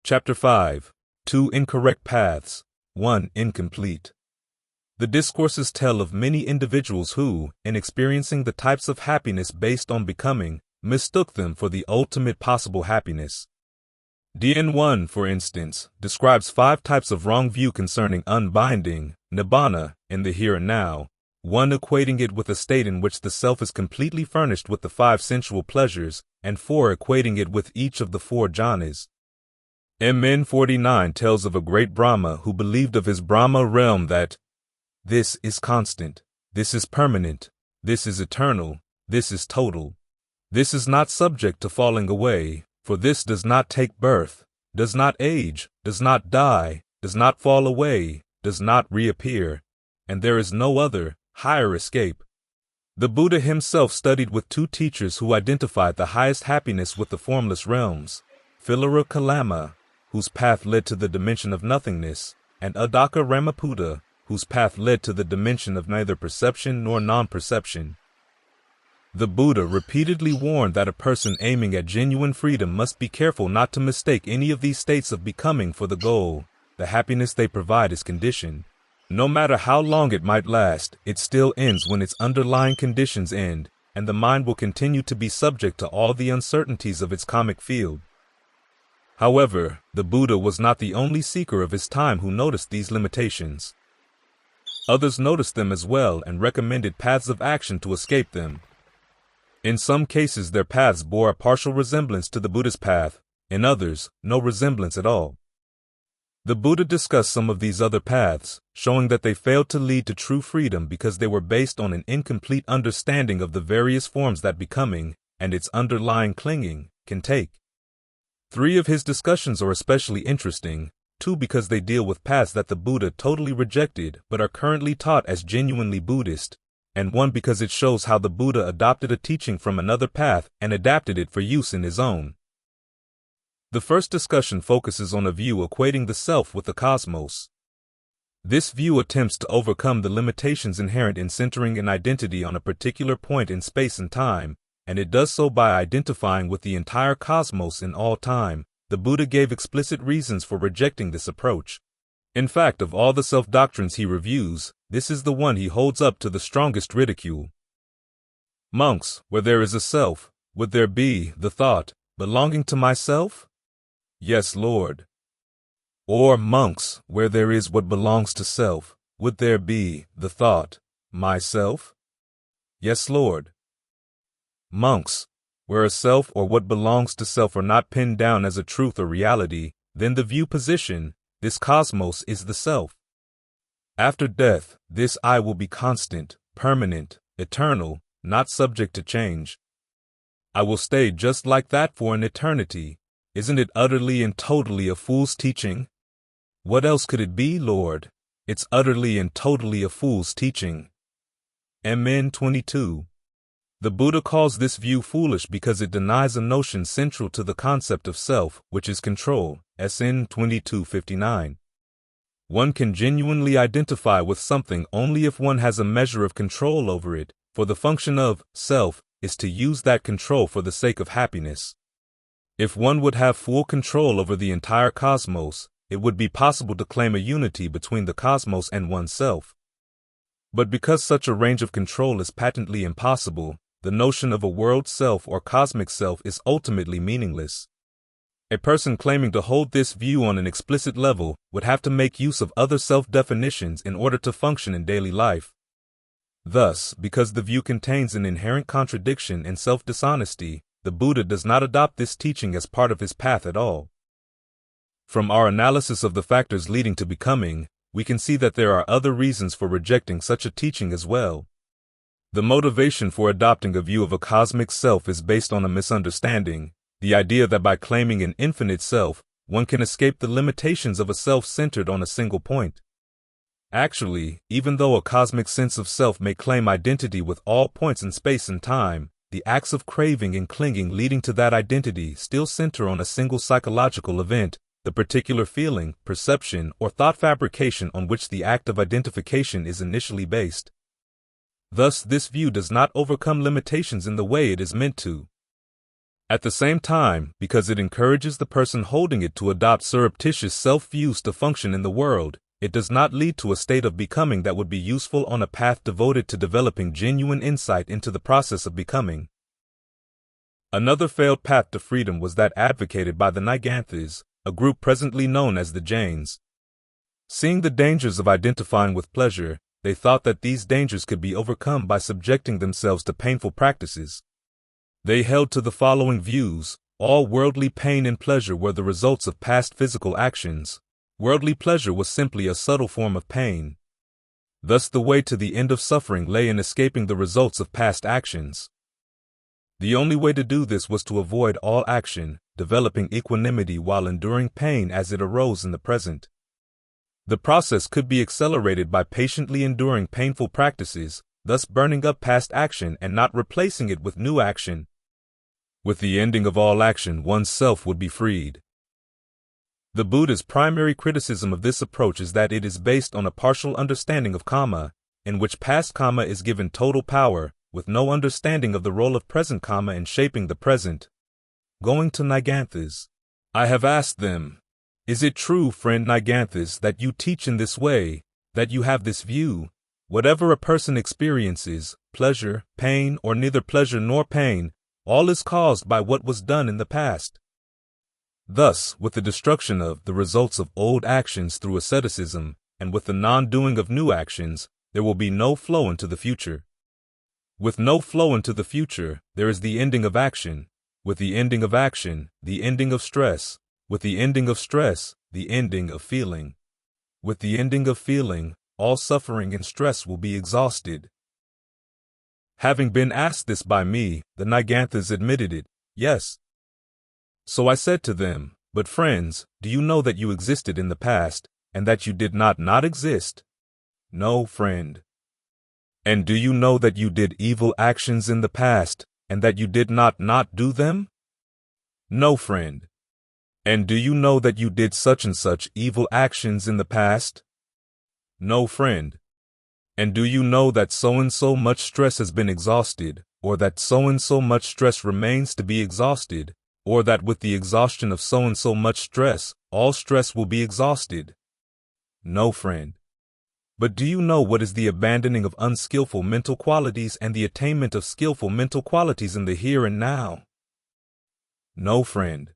Chapter 5. 2 Incorrect Paths. 1 Incomplete. The discourses tell of many individuals who, in experiencing the types of happiness based on becoming, mistook them for the ultimate possible happiness. Jain 1, for instance, describes 5 types of wrong view concerning unbinding, nibbana, in the here and now, 1 equating it with a state in which the self is completely furnished with the 5 sensual pleasures, and 4 equating it with each of the 4 jhanas. Mn 49 tells of a great Brahma who believed of his Brahma realm that this is constant, this is permanent, this is eternal, this is total. This is not subject to falling away, for this does not take birth, does not age, does not die, does not fall away, does not reappear, and there is no other, higher escape. The Buddha himself studied with 2 teachers who identified the highest happiness with the formless realms, Philara Kalama, whose path led to the dimension of nothingness, and Adaka Ramaputa, whose path led to the dimension of neither perception nor non-perception. The Buddha repeatedly warned that a person aiming at genuine freedom must be careful not to mistake any of these states of becoming for the goal. The happiness they provide is conditioned. No matter how long it might last, it still ends when its underlying conditions end, and the mind will continue to be subject to all the uncertainties of its karmic field. However, the Buddha was not the only seeker of his time who noticed these limitations. Others noticed them as well and recommended paths of action to escape them. In some cases, their paths bore a partial resemblance to the Buddha's path, in others, no resemblance at all. The Buddha discussed some of these other paths, showing that they failed to lead to true freedom because they were based on an incomplete understanding of the various forms that becoming, and its underlying clinging, can take. 3 of his discussions are especially interesting, 2 because they deal with paths that the Buddha totally rejected but are currently taught as genuinely Buddhist, and 1 because it shows how the Buddha adopted a teaching from another path and adapted it for use in his own. The first discussion focuses on a view equating the self with the cosmos. This view attempts to overcome the limitations inherent in centering an identity on a particular point in space and time, and it does so by identifying with the entire cosmos in all time. The Buddha gave explicit reasons for rejecting this approach. In fact, of all the self-doctrines he reviews, this is the one he holds up to the strongest ridicule. Monks, where there is a self, would there be, the thought, belonging to myself? Yes, Lord. Or monks, where there is what belongs to self, would there be, the thought, myself? Yes, Lord. Monks, where a self or what belongs to self are not pinned down as a truth or reality, then the view position, this cosmos is the self. After death, this I will be constant, permanent, eternal, not subject to change. I will stay just like that for an eternity. Isn't it utterly and totally a fool's teaching? What else could it be, Lord? It's utterly and totally a fool's teaching. Mn 22. The Buddha calls this view foolish because it denies a notion central to the concept of self, which is control. Sn 2259. One can genuinely identify with something only if one has a measure of control over it, for the function of self is to use that control for the sake of happiness. If one would have full control over the entire cosmos, it would be possible to claim a unity between the cosmos and oneself. But because such a range of control is patently impossible, the notion of a world self or cosmic self is ultimately meaningless. A person claiming to hold this view on an explicit level would have to make use of other self-definitions in order to function in daily life. Thus, because the view contains an inherent contradiction and self-dishonesty, the Buddha does not adopt this teaching as part of his path at all. From our analysis of the factors leading to becoming, we can see that there are other reasons for rejecting such a teaching as well. The motivation for adopting a view of a cosmic self is based on a misunderstanding, the idea that by claiming an infinite self, one can escape the limitations of a self centered on a single point. Actually, even though a cosmic sense of self may claim identity with all points in space and time, the acts of craving and clinging leading to that identity still center on a single psychological event, the particular feeling, perception, or thought fabrication on which the act of identification is initially based. Thus, this view does not overcome limitations in the way it is meant to. At the same time, because it encourages the person holding it to adopt surreptitious self-views to function in the world, it does not lead to a state of becoming that would be useful on a path devoted to developing genuine insight into the process of becoming. Another failed path to freedom was that advocated by the Niganthas, a group presently known as the Jains. Seeing the dangers of identifying with pleasure, they thought that these dangers could be overcome by subjecting themselves to painful practices. They held to the following views: all worldly pain and pleasure were the results of past physical actions. Worldly pleasure was simply a subtle form of pain. Thus the way to the end of suffering lay in escaping the results of past actions. The only way to do this was to avoid all action, developing equanimity while enduring pain as it arose in the present. The process could be accelerated by patiently enduring painful practices, thus burning up past action and not replacing it with new action. With the ending of all action, one's self would be freed. The Buddha's primary criticism of this approach is that it is based on a partial understanding of karma, in which past karma is given total power, with no understanding of the role of present karma in shaping the present. Going to Niganthas, I have asked them, "Is it true, friend Niganthas, that you teach in this way, that you have this view? Whatever a person experiences, pleasure, pain, or neither pleasure nor pain, all is caused by what was done in the past." Thus, with the destruction of the results of old actions through asceticism, and with the non-doing of new actions, there will be no flow into the future. With no flow into the future, there is the ending of action. With the ending of action, the ending of stress. With the ending of stress, the ending of feeling. With the ending of feeling, all suffering and stress will be exhausted. Having been asked this by me, the Niganthas admitted it, yes. So I said to them, "But friends, do you know that you existed in the past, and that you did not exist?" "No, friend." "And do you know that you did evil actions in the past, and that you did not do them?" "No, friend." "And do you know that you did such and such evil actions in the past?" "No, friend." "And do you know that so and so much stress has been exhausted, or that so and so much stress remains to be exhausted, or that with the exhaustion of so and so much stress, all stress will be exhausted?" "No, friend." "But do you know what is the abandoning of unskillful mental qualities and the attainment of skillful mental qualities in the here and now?" "No, friend."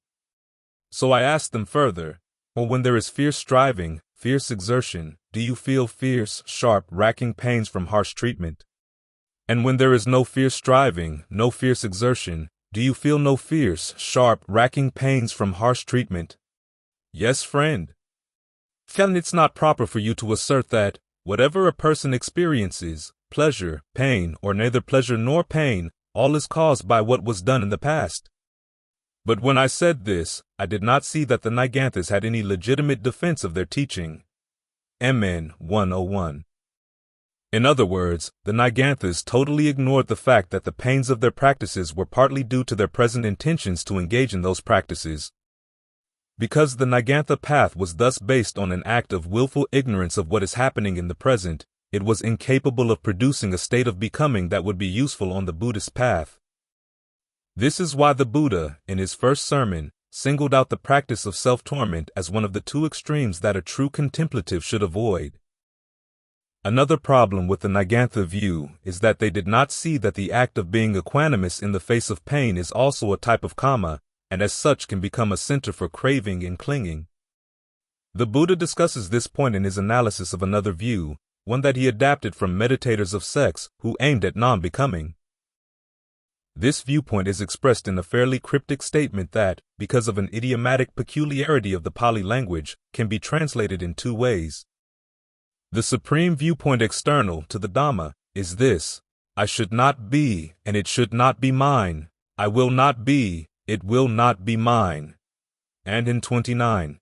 So I asked them further, "Or when there is fierce striving, fierce exertion, do you feel fierce, sharp, racking pains from harsh treatment? And when there is no fierce striving, no fierce exertion, do you feel no fierce, sharp, racking pains from harsh treatment?" "Yes, friend." "Then it's not proper for you to assert that, whatever a person experiences, pleasure, pain, or neither pleasure nor pain, all is caused by what was done in the past." But when I said this, I did not see that the Niganthas had any legitimate defense of their teaching. MN 101. In other words, the Niganthas totally ignored the fact that the pains of their practices were partly due to their present intentions to engage in those practices. Because the Nigantha path was thus based on an act of willful ignorance of what is happening in the present, it was incapable of producing a state of becoming that would be useful on the Buddhist path. This is why the Buddha, in his first sermon, singled out the practice of self-torment as one of the two extremes that a true contemplative should avoid. Another problem with the Nigantha view is that they did not see that the act of being equanimous in the face of pain is also a type of karma, and as such can become a center for craving and clinging. The Buddha discusses this point in his analysis of another view, one that he adapted from meditators of sex who aimed at non-becoming. This viewpoint is expressed in a fairly cryptic statement that, because of an idiomatic peculiarity of the Pali language, can be translated in two ways. The supreme viewpoint external to the Dhamma is this: I should not be, and it should not be mine. I will not be, it will not be mine. And in 29.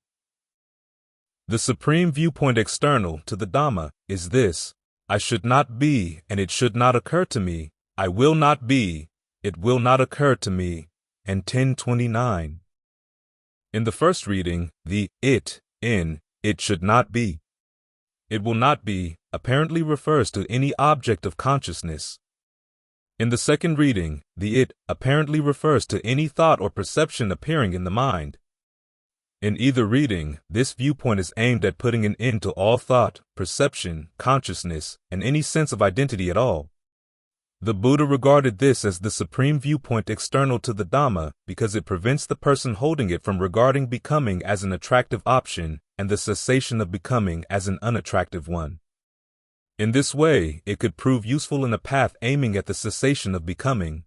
The supreme viewpoint external to the Dhamma is this: I should not be, and it should not occur to me. I will not be, it will not occur to me. And 1029. In the first reading, the it should not be. It will not be apparently refers to any object of consciousness. In the second reading, the it apparently refers to any thought or perception appearing in the mind. In either reading, this viewpoint is aimed at putting an end to all thought, perception, consciousness, and any sense of identity at all. The Buddha regarded this as the supreme viewpoint external to the Dhamma because it prevents the person holding it from regarding becoming as an attractive option and the cessation of becoming as an unattractive one. In this way, it could prove useful in a path aiming at the cessation of becoming.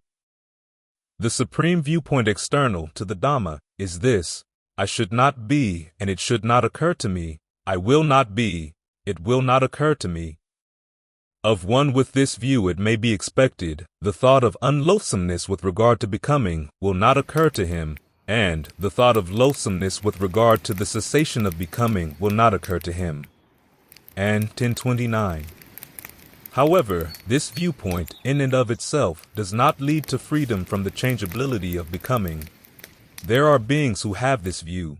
The supreme viewpoint external to the Dhamma is this: I should not be, and it should not occur to me. I will not be, it will not occur to me. Of one with this view it may be expected, the thought of unloathsomeness with regard to becoming will not occur to him, and the thought of loathsomeness with regard to the cessation of becoming will not occur to him. And 1029. However, this viewpoint in and of itself does not lead to freedom from the changeability of becoming. There are beings who have this view.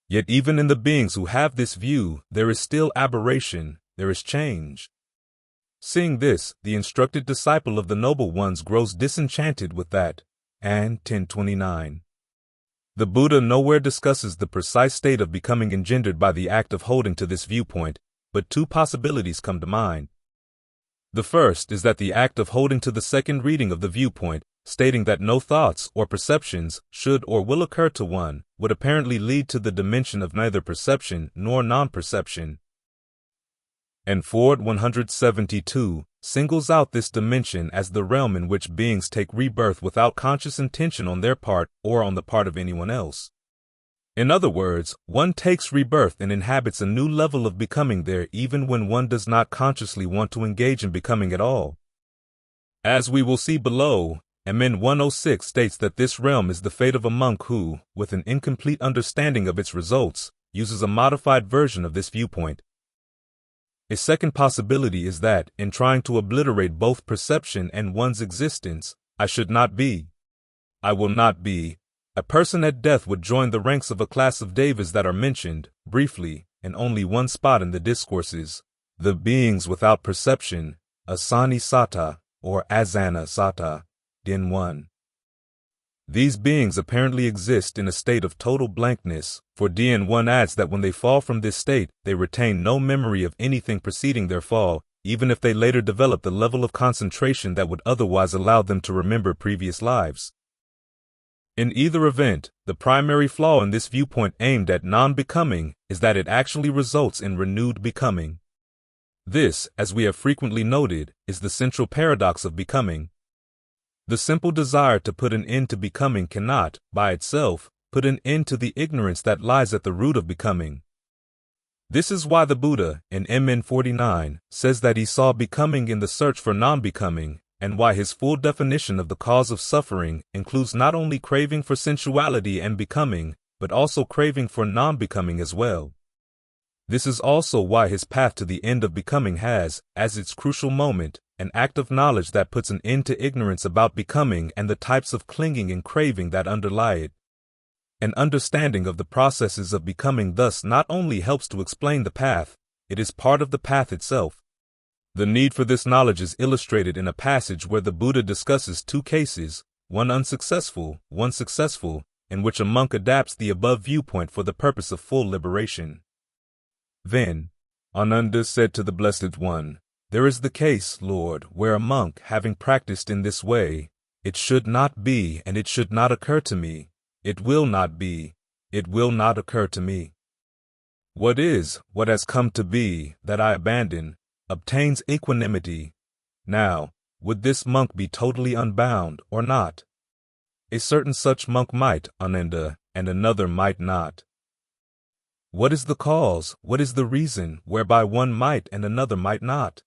Yet even in the beings who have this view, there is still aberration, there is change. Seeing this, the instructed disciple of the noble ones grows disenchanted with that. And 1029. The Buddha nowhere discusses the precise state of becoming engendered by the act of holding to this viewpoint, but two possibilities come to mind. The first is that the act of holding to the second reading of the viewpoint, stating that no thoughts or perceptions should or will occur to one, would apparently lead to the dimension of neither perception nor non-perception. And Ford 172 singles out this dimension as the realm in which beings take rebirth without conscious intention on their part or on the part of anyone else. In other words, one takes rebirth and inhabits a new level of becoming there even when one does not consciously want to engage in becoming at all. As we will see below, MN 106 states that this realm is the fate of a monk who, with an incomplete understanding of its results, uses a modified version of this viewpoint. A second possibility is that, in trying to obliterate both perception and one's existence, I should not be, I will not be, a person at death would join the ranks of a class of devas that are mentioned, briefly, in only one spot in the discourses, the beings without perception, asani sata, or asana sata, din 1. These beings apparently exist in a state of total blankness, for Dien 1 adds that when they fall from this state, they retain no memory of anything preceding their fall, even if they later develop the level of concentration that would otherwise allow them to remember previous lives. In either event, the primary flaw in this viewpoint aimed at non-becoming is that it actually results in renewed becoming. This, as we have frequently noted, is the central paradox of becoming. The simple desire to put an end to becoming cannot, by itself, put an end to the ignorance that lies at the root of becoming. This is why the Buddha, in MN 49, says that he saw becoming in the search for non-becoming, and why his full definition of the cause of suffering includes not only craving for sensuality and becoming, but also craving for non-becoming as well. This is also why his path to the end of becoming has, as its crucial moment, an act of knowledge that puts an end to ignorance about becoming and the types of clinging and craving that underlie it. An understanding of the processes of becoming thus not only helps to explain the path, it is part of the path itself. The need for this knowledge is illustrated in a passage where the Buddha discusses two cases, one unsuccessful, one successful, in which a monk adapts the above viewpoint for the purpose of full liberation. Then, Ananda said to the Blessed One, "There is the case, Lord, where a monk, having practiced in this way, it should not be and it should not occur to me. It will not be, it will not occur to me. What has come to be, that I abandon, obtains equanimity. Now, would this monk be totally unbound or not? A certain such monk might, Ananda, and another might not. What is the cause, what is the reason, whereby one might and another might not?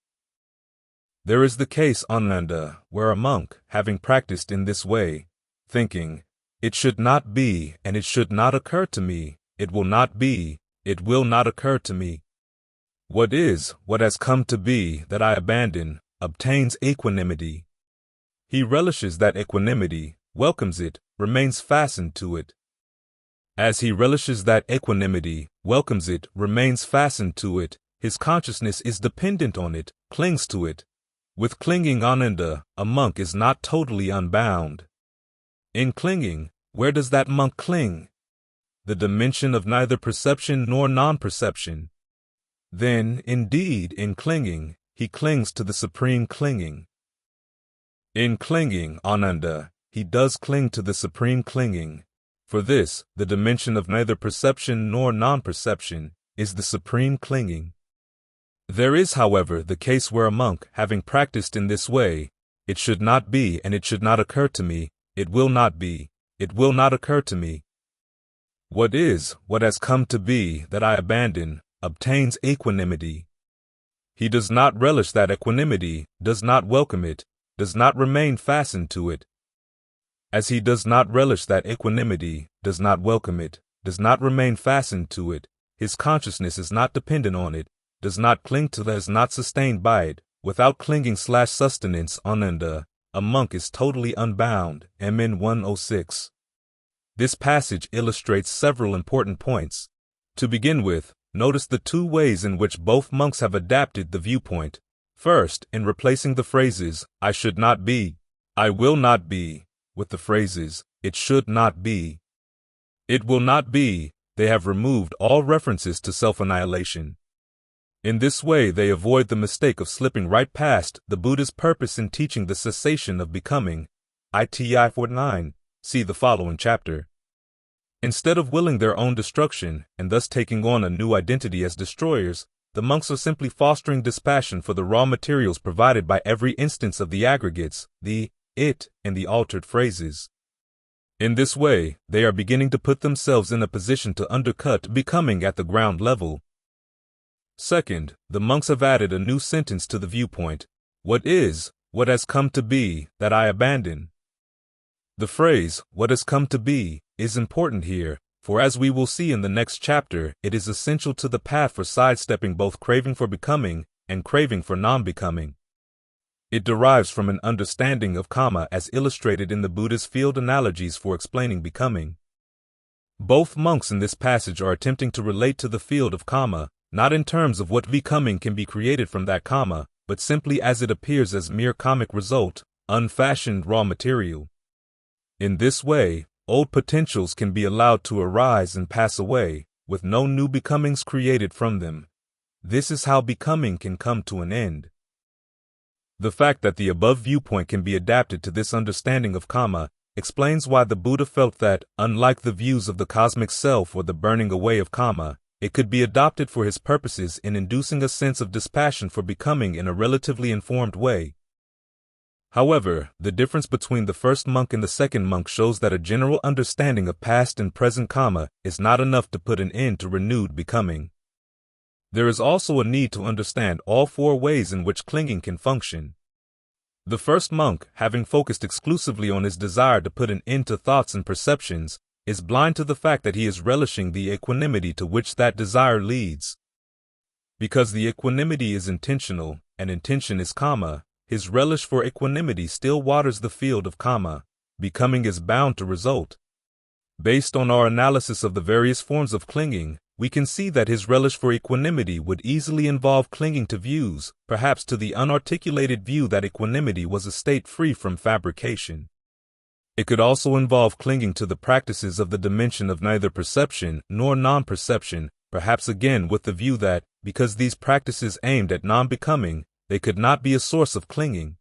There is the case, Ananda, where a monk, having practiced in this way, thinking, it should not be and it should not occur to me, it will not be, it will not occur to me. What has come to be, that I abandon, obtains equanimity. He relishes that equanimity, welcomes it, remains fastened to it. As he relishes that equanimity, welcomes it, remains fastened to it, his consciousness is dependent on it, clings to it. With clinging ananda, a monk is not totally unbound. In clinging, where does that monk cling? The dimension of neither perception nor non-perception. Then, indeed, in clinging, he clings to the supreme clinging. In clinging, ananda, he does cling to the supreme clinging. For this, the dimension of neither perception nor non-perception is the supreme clinging. There is, however, the case where a monk, having practiced in this way, it should not be and it should not occur to me, it will not be, it will not occur to me. What is, what has come to be, that I abandon, obtains equanimity. He does not relish that equanimity, does not welcome it, does not remain fastened to it. As he does not relish that equanimity, does not welcome it, does not remain fastened to it, his consciousness is not dependent on it, does not cling to it, is not sustained by it, without clinging/sustenance ananda, a monk is totally unbound. MN 106. This passage illustrates several important points. To begin with, notice the two ways in which both monks have adapted the viewpoint. First, in replacing the phrases, I should not be, I will not be, with the phrases, it should not be, it will not be, they have removed all references to self-annihilation. In this way, they avoid the mistake of slipping right past the Buddha's purpose in teaching the cessation of becoming. ITI 49, see the following chapter. Instead of willing their own destruction, and thus taking on a new identity as destroyers, the monks are simply fostering dispassion for the raw materials provided by every instance of the aggregates, the it, and the altered phrases. In this way, they are beginning to put themselves in a position to undercut becoming at the ground level. Second, the monks have added a new sentence to the viewpoint. What is, what has come to be, that I abandon? The phrase, what has come to be, is important here, for as we will see in the next chapter, it is essential to the path for sidestepping both craving for becoming and craving for non-becoming. It derives from an understanding of karma as illustrated in the Buddha's field analogies for explaining becoming. Both monks in this passage are attempting to relate to the field of karma, not in terms of what becoming can be created from that karma, but simply as it appears as mere karmic result, unfashioned raw material. In this way, old potentials can be allowed to arise and pass away, with no new becomings created from them. This is how becoming can come to an end. The fact that the above viewpoint can be adapted to this understanding of karma explains why the Buddha felt that, unlike the views of the cosmic self or the burning away of karma, it could be adopted for his purposes in inducing a sense of dispassion for becoming in a relatively informed way. However, the difference between the first monk and the second monk shows that a general understanding of past and present karma is not enough to put an end to renewed becoming. There is also a need to understand all four ways in which clinging can function. The first monk, having focused exclusively on his desire to put an end to thoughts and perceptions, is blind to the fact that he is relishing the equanimity to which that desire leads. Because the equanimity is intentional, and intention is karma, his relish for equanimity still waters the field of karma. Becoming is bound to result. Based on our analysis of the various forms of clinging, we can see that his relish for equanimity would easily involve clinging to views, perhaps to the unarticulated view that equanimity was a state free from fabrication. It could also involve clinging to the practices of the dimension of neither perception nor non-perception, perhaps again with the view that, because these practices aimed at non-becoming, they could not be a source of clinging.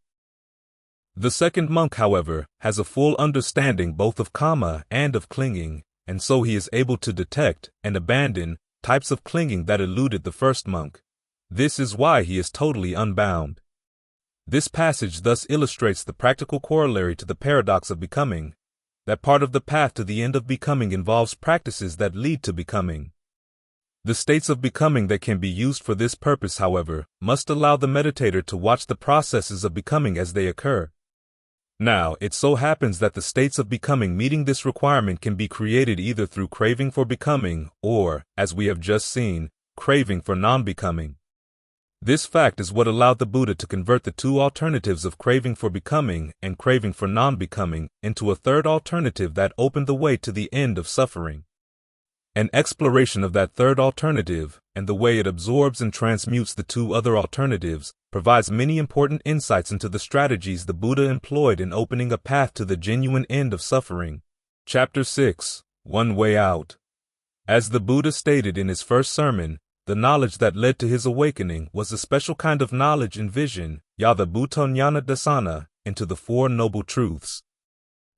The second monk, however, has a full understanding both of karma and of clinging, and so he is able to detect and abandon types of clinging that eluded the first monk. This is why he is totally unbound. This passage thus illustrates the practical corollary to the paradox of becoming, that part of the path to the end of becoming involves practices that lead to becoming. The states of becoming that can be used for this purpose, however, must allow the meditator to watch the processes of becoming as they occur. Now, it so happens that the states of becoming meeting this requirement can be created either through craving for becoming or, as we have just seen, craving for non-becoming. This fact is what allowed the Buddha to convert the two alternatives of craving for becoming and craving for non-becoming into a third alternative that opened the way to the end of suffering. An exploration of that third alternative, and the way it absorbs and transmutes the two other alternatives, provides many important insights into the strategies the Buddha employed in opening a path to the genuine end of suffering. Chapter 6, One Way Out. As the Buddha stated in his first sermon, the knowledge that led to his awakening was a special kind of knowledge and vision, yatha bhuta jnana dasana, into the Four Noble Truths.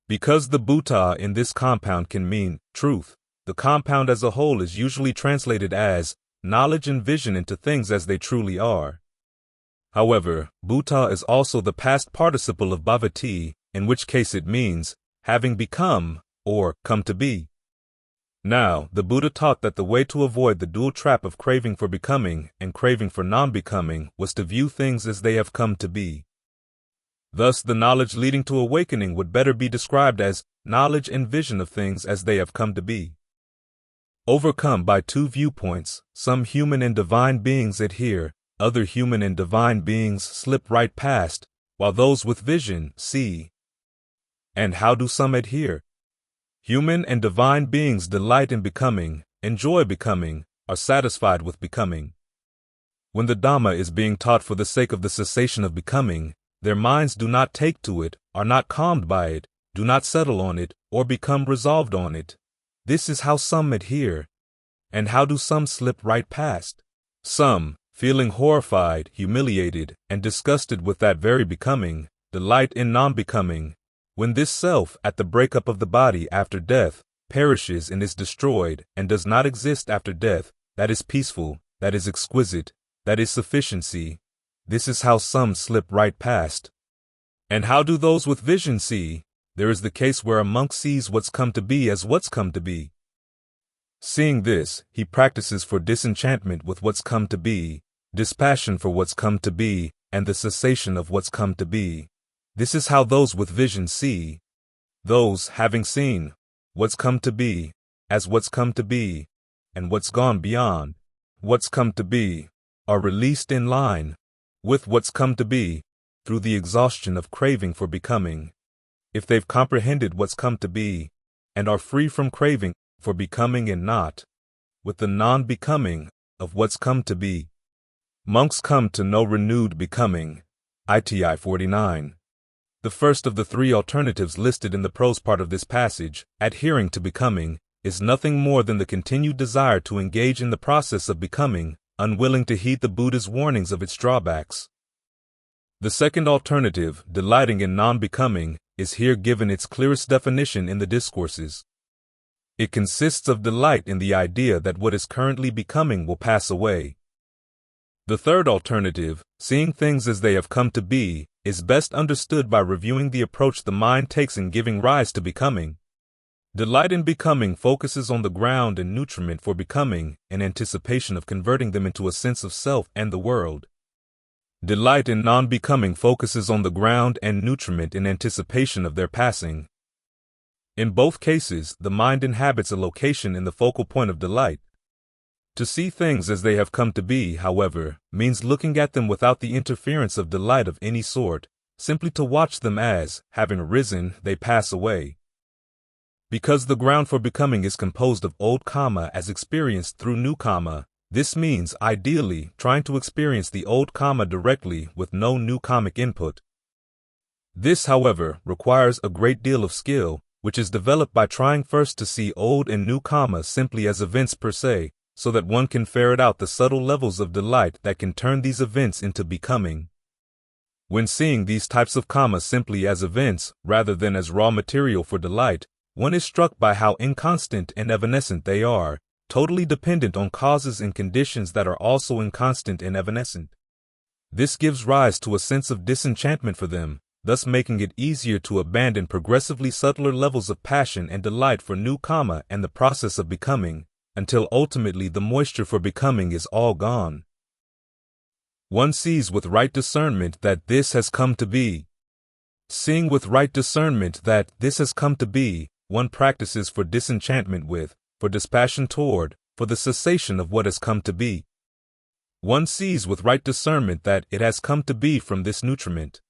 Because the bhuta in this compound can mean truth, the compound as a whole is usually translated as knowledge and vision into things as they truly are. However, bhuta is also the past participle of bhavati, in which case it means having become or come to be. Now, the Buddha taught that the way to avoid the dual trap of craving for becoming and craving for non-becoming was to view things as they have come to be. Thus, the knowledge leading to awakening would better be described as knowledge and vision of things as they have come to be. Overcome by two viewpoints, some human and divine beings adhere, other human and divine beings slip right past, while those with vision see. And how do some adhere? Human and divine beings delight in becoming, enjoy becoming, are satisfied with becoming. When the Dhamma is being taught for the sake of the cessation of becoming, their minds do not take to it, are not calmed by it, do not settle on it, or become resolved on it. This is how some adhere. And how do some slip right past? Some, feeling horrified, humiliated, and disgusted with that very becoming, delight in non-becoming. When this self, at the breakup of the body after death, perishes and is destroyed, and does not exist after death, that is peaceful, that is exquisite, that is sufficiency. This is how some slip right past. And how do those with vision see? There is the case where a monk sees what's come to be as what's come to be. Seeing this, he practices for disenchantment with what's come to be, dispassion for what's come to be, and the cessation of what's come to be. This is how those with vision see. Those, having seen what's come to be, as what's come to be, and what's gone beyond what's come to be, are released in line with what's come to be, through the exhaustion of craving for becoming. If they've comprehended what's come to be, and are free from craving for becoming and not, with the non-becoming of what's come to be, monks come to no renewed becoming. ITI 49. The first of the three alternatives listed in the prose part of this passage, adhering to becoming, is nothing more than the continued desire to engage in the process of becoming, unwilling to heed the Buddha's warnings of its drawbacks. The second alternative, delighting in non-becoming, is here given its clearest definition in the discourses. It consists of delight in the idea that what is currently becoming will pass away. The third alternative, seeing things as they have come to be, is best understood by reviewing the approach the mind takes in giving rise to becoming. Delight in becoming focuses on the ground and nutriment for becoming in anticipation of converting them into a sense of self and the world. Delight in non-becoming focuses on the ground and nutriment in anticipation of their passing. In both cases, the mind inhabits a location in the focal point of delight. To see things as they have come to be, however, means looking at them without the interference of delight of any sort, simply to watch them as, having arisen, they pass away. Because the ground for becoming is composed of old karma as experienced through new karma, this means, ideally, trying to experience the old karma directly with no new karmic input. This, however, requires a great deal of skill, which is developed by trying first to see old and new karma simply as events per se, so that one can ferret out the subtle levels of delight that can turn these events into becoming. When seeing these types of karma simply as events, rather than as raw material for delight, one is struck by how inconstant and evanescent they are, totally dependent on causes and conditions that are also inconstant and evanescent. This gives rise to a sense of disenchantment for them, thus making it easier to abandon progressively subtler levels of passion and delight for new karma and the process of becoming, until ultimately the moisture for becoming is all gone. One sees with right discernment that this has come to be. Seeing with right discernment that this has come to be, one practices for disenchantment with, for dispassion toward, for the cessation of what has come to be. One sees with right discernment that it has come to be from this nutriment.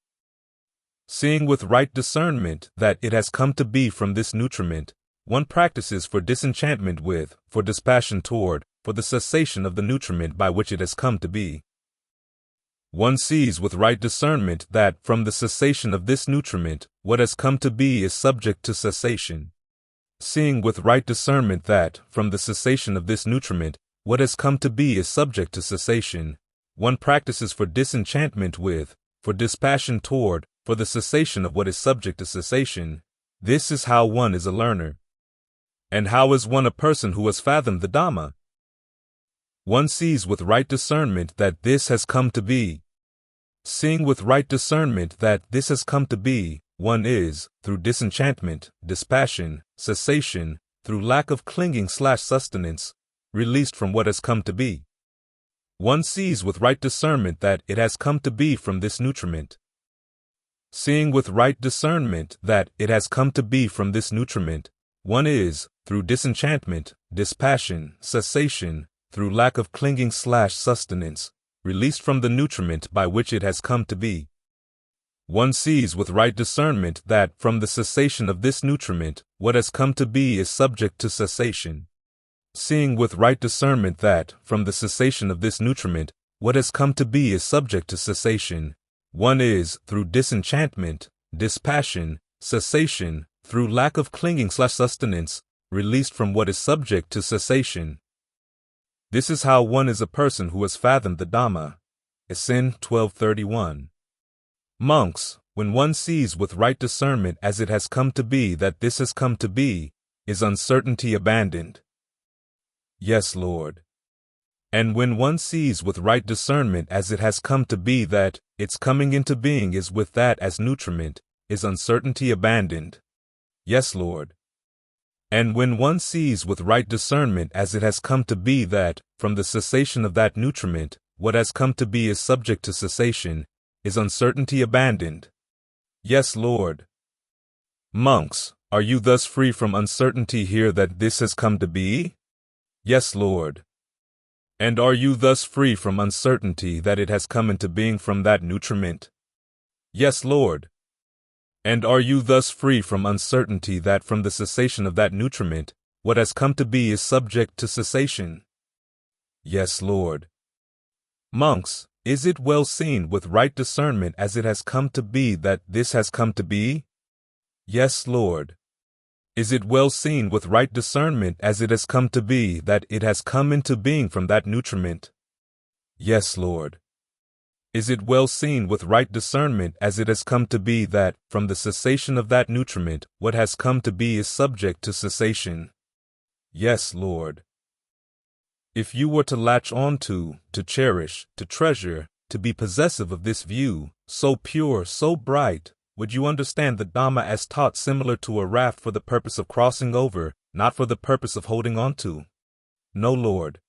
Seeing with right discernment that it has come to be from this nutriment, one practices for disenchantment with, for dispassion toward, for the cessation of the nutriment by which it has come to be. One sees with right discernment that, from the cessation of this nutriment, what has come to be is subject to cessation. Seeing with right discernment that, from the cessation of this nutriment, what has come to be is subject to cessation, one practices for disenchantment with, for dispassion toward, for the cessation of what is subject to cessation. This is how one is a learner. And how is one a person who has fathomed the Dhamma? One sees with right discernment that this has come to be. Seeing with right discernment that this has come to be, one is, through disenchantment, dispassion, cessation, through lack of clinging/sustenance, released from what has come to be. One sees with right discernment that it has come to be from this nutriment. Seeing with right discernment that it has come to be from this nutriment, one is, through disenchantment, dispassion, cessation, through lack of clinging/sustenance, released from the nutriment by which it has come to be. One sees with right discernment that, from the cessation of this nutriment, what has come to be is subject to cessation. Seeing with right discernment that, from the cessation of this nutriment, what has come to be is subject to cessation, one is, through disenchantment, dispassion, cessation, through lack of clinging/sustenance, released from what is subject to cessation. This is how one is a person who has fathomed the Dhamma. Esin 1231. Monks, when one sees with right discernment as it has come to be that this has come to be, is uncertainty abandoned? Yes, Lord. And when one sees with right discernment as it has come to be that its coming into being is with that as nutriment, is uncertainty abandoned? Yes, Lord. And when one sees with right discernment as it has come to be that, from the cessation of that nutriment, what has come to be is subject to cessation, is uncertainty abandoned? Yes, Lord. Monks, are you thus free from uncertainty here that this has come to be? Yes, Lord. And are you thus free from uncertainty that it has come into being from that nutriment? Yes, Lord. And are you thus free from uncertainty that from the cessation of that nutriment, what has come to be is subject to cessation? Yes, Lord. Monks, is it well seen with right discernment as it has come to be that this has come to be? Yes, Lord. Is it well seen with right discernment as it has come to be that it has come into being from that nutriment? Yes, Lord. Is it well seen with right discernment as it has come to be that, from the cessation of that nutriment, what has come to be is subject to cessation? Yes, Lord. If you were to latch on to cherish, to treasure, to be possessive of this view, so pure, so bright, would you understand the Dhamma as taught similar to a raft for the purpose of crossing over, not for the purpose of holding on to? No, Lord.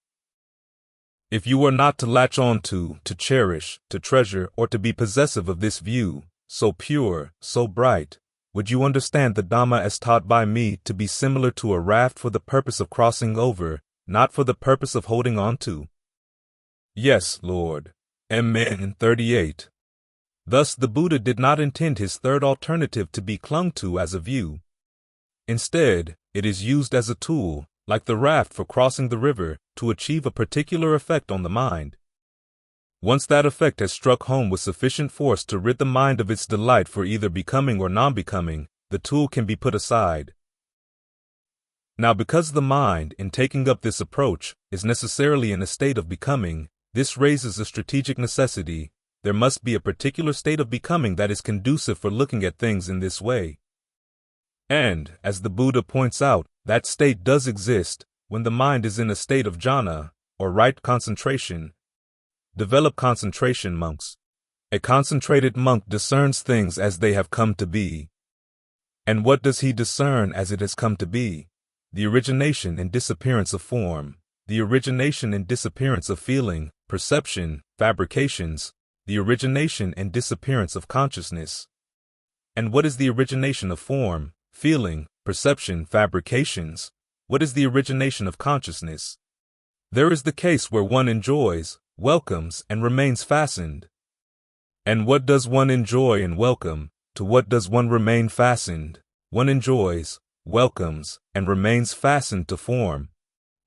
If you were not to latch on to cherish, to treasure, or to be possessive of this view, so pure, so bright, would you understand the Dhamma as taught by me to be similar to a raft for the purpose of crossing over, not for the purpose of holding on to? Yes, Lord. Amen. 38. Thus the Buddha did not intend his third alternative to be clung to as a view. Instead, it is used as a tool, like the raft for crossing the river, to achieve a particular effect on the mind. Once that effect has struck home with sufficient force to rid the mind of its delight for either becoming or non-becoming, the tool can be put aside. Now, because the mind, in taking up this approach, is necessarily in a state of becoming, this raises a strategic necessity. There must be a particular state of becoming that is conducive for looking at things in this way. And, as the Buddha points out, that state does exist when the mind is in a state of jhana, or right concentration. Develop concentration, monks. A concentrated monk discerns things as they have come to be. And what does he discern as it has come to be? The origination and disappearance of form, the origination and disappearance of feeling, perception, fabrications, the origination and disappearance of consciousness. And what is the origination of form, feeling, perception, fabrications? What is the origination of consciousness? There is the case where one enjoys, welcomes, and remains fastened. And what does one enjoy and welcome? To what does one remain fastened? One enjoys, welcomes, and remains fastened to form.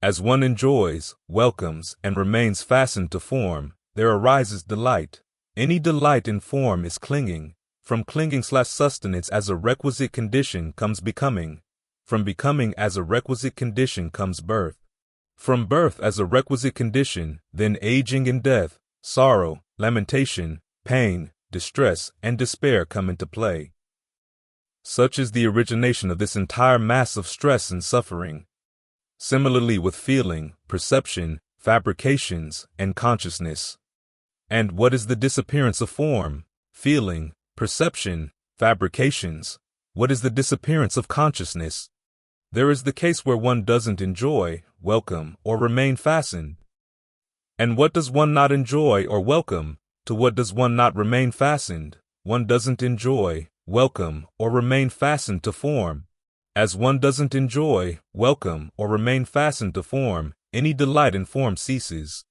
As one enjoys, welcomes, and remains fastened to form, there arises delight. Any delight in form is clinging. From clinging/sustenance as a requisite condition comes becoming. From becoming as a requisite condition comes birth. From birth as a requisite condition, then aging and death, sorrow, lamentation, pain, distress, and despair come into play. Such is the origination of this entire mass of stress and suffering. Similarly with feeling, perception, fabrications, and consciousness. And what is the disappearance of form, feeling, perception, fabrications? What is the disappearance of consciousness? There is the case where one doesn't enjoy, welcome, or remain fastened. And what does one not enjoy or welcome? To what does one not remain fastened? One doesn't enjoy, welcome, or remain fastened to form. As one doesn't enjoy, welcome, or remain fastened to form, any delight in form ceases.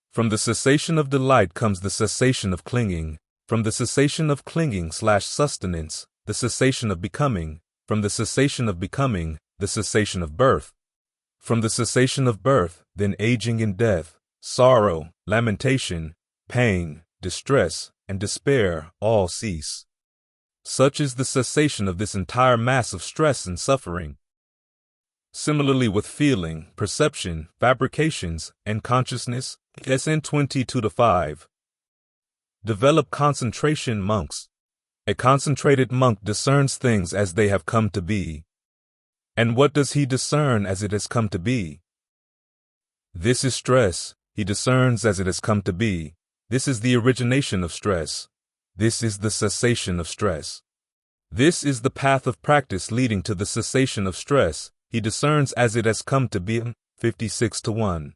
From the cessation of delight comes the cessation of clinging. From the cessation of clinging/sustenance, the cessation of becoming. From the cessation of becoming, the cessation of birth. From the cessation of birth, then aging and death, sorrow, lamentation, pain, distress, and despair all cease. Such is the cessation of this entire mass of stress and suffering. Similarly with feeling, perception, fabrications, and consciousness, SN 22-5. Develop concentration, monks. A concentrated monk discerns things as they have come to be. And what does he discern as it has come to be? This is stress. He discerns as it has come to be. This is the origination of stress. This is the cessation of stress. This is the path of practice leading to the cessation of stress. He discerns as it has come to be. 56-1.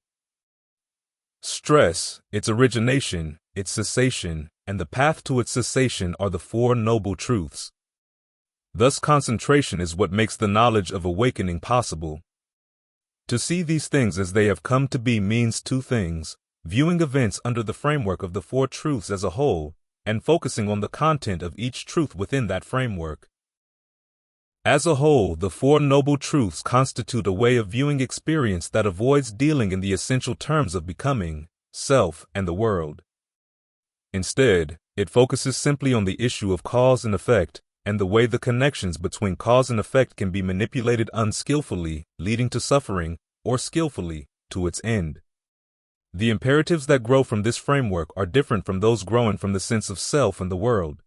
Stress, its origination, its cessation, and the path to its cessation are the Four Noble Truths. Thus concentration is what makes the knowledge of awakening possible. To see these things as they have come to be means two things: viewing events under the framework of the Four Truths as a whole, and focusing on the content of each truth within that framework. As a whole, the Four Noble Truths constitute a way of viewing experience that avoids dealing in the essential terms of becoming, self, and the world. Instead, it focuses simply on the issue of cause and effect, and the way the connections between cause and effect can be manipulated unskillfully, leading to suffering, or skillfully, to its end. The imperatives that grow from this framework are different from those growing from the sense of self and the world.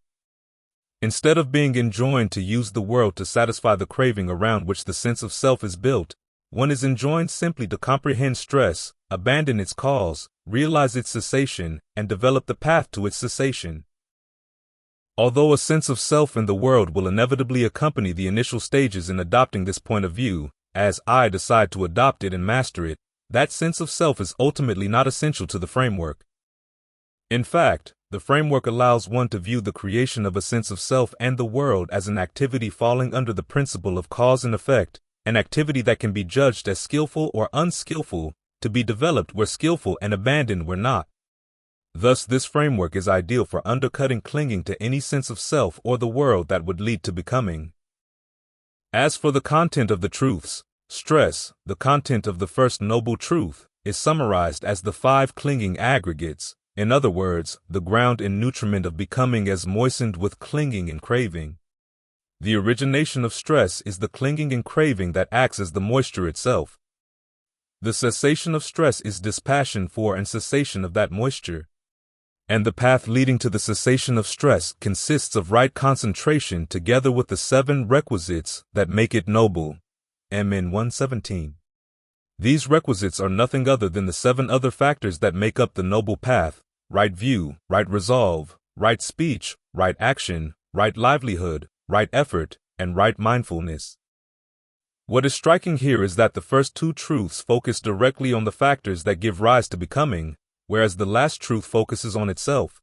Instead of being enjoined to use the world to satisfy the craving around which the sense of self is built, one is enjoined simply to comprehend stress, abandon its cause, realize its cessation, and develop the path to its cessation. Although a sense of self in the world will inevitably accompany the initial stages in adopting this point of view, as I decide to adopt it and master it, that sense of self is ultimately not essential to the framework. In fact, the framework allows one to view the creation of a sense of self and the world as an activity falling under the principle of cause and effect, an activity that can be judged as skillful or unskillful, to be developed where skillful and abandoned where not. Thus, this framework is ideal for undercutting clinging to any sense of self or the world that would lead to becoming. As for the content of the truths, stress, the content of the first noble truth, is summarized as the 5 clinging aggregates, in other words, the ground and nutriment of becoming as moistened with clinging and craving. The origination of stress is the clinging and craving that acts as the moisture itself. The cessation of stress is dispassion for and cessation of that moisture. And the path leading to the cessation of stress consists of right concentration together with the 7 requisites that make it noble. MN 117. These requisites are nothing other than the 7 other factors that make up the noble path: right view, right resolve, right speech, right action, right livelihood, right effort, and right mindfulness. What is striking here is that the first 2 truths focus directly on the factors that give rise to becoming, whereas the last truth focuses on itself.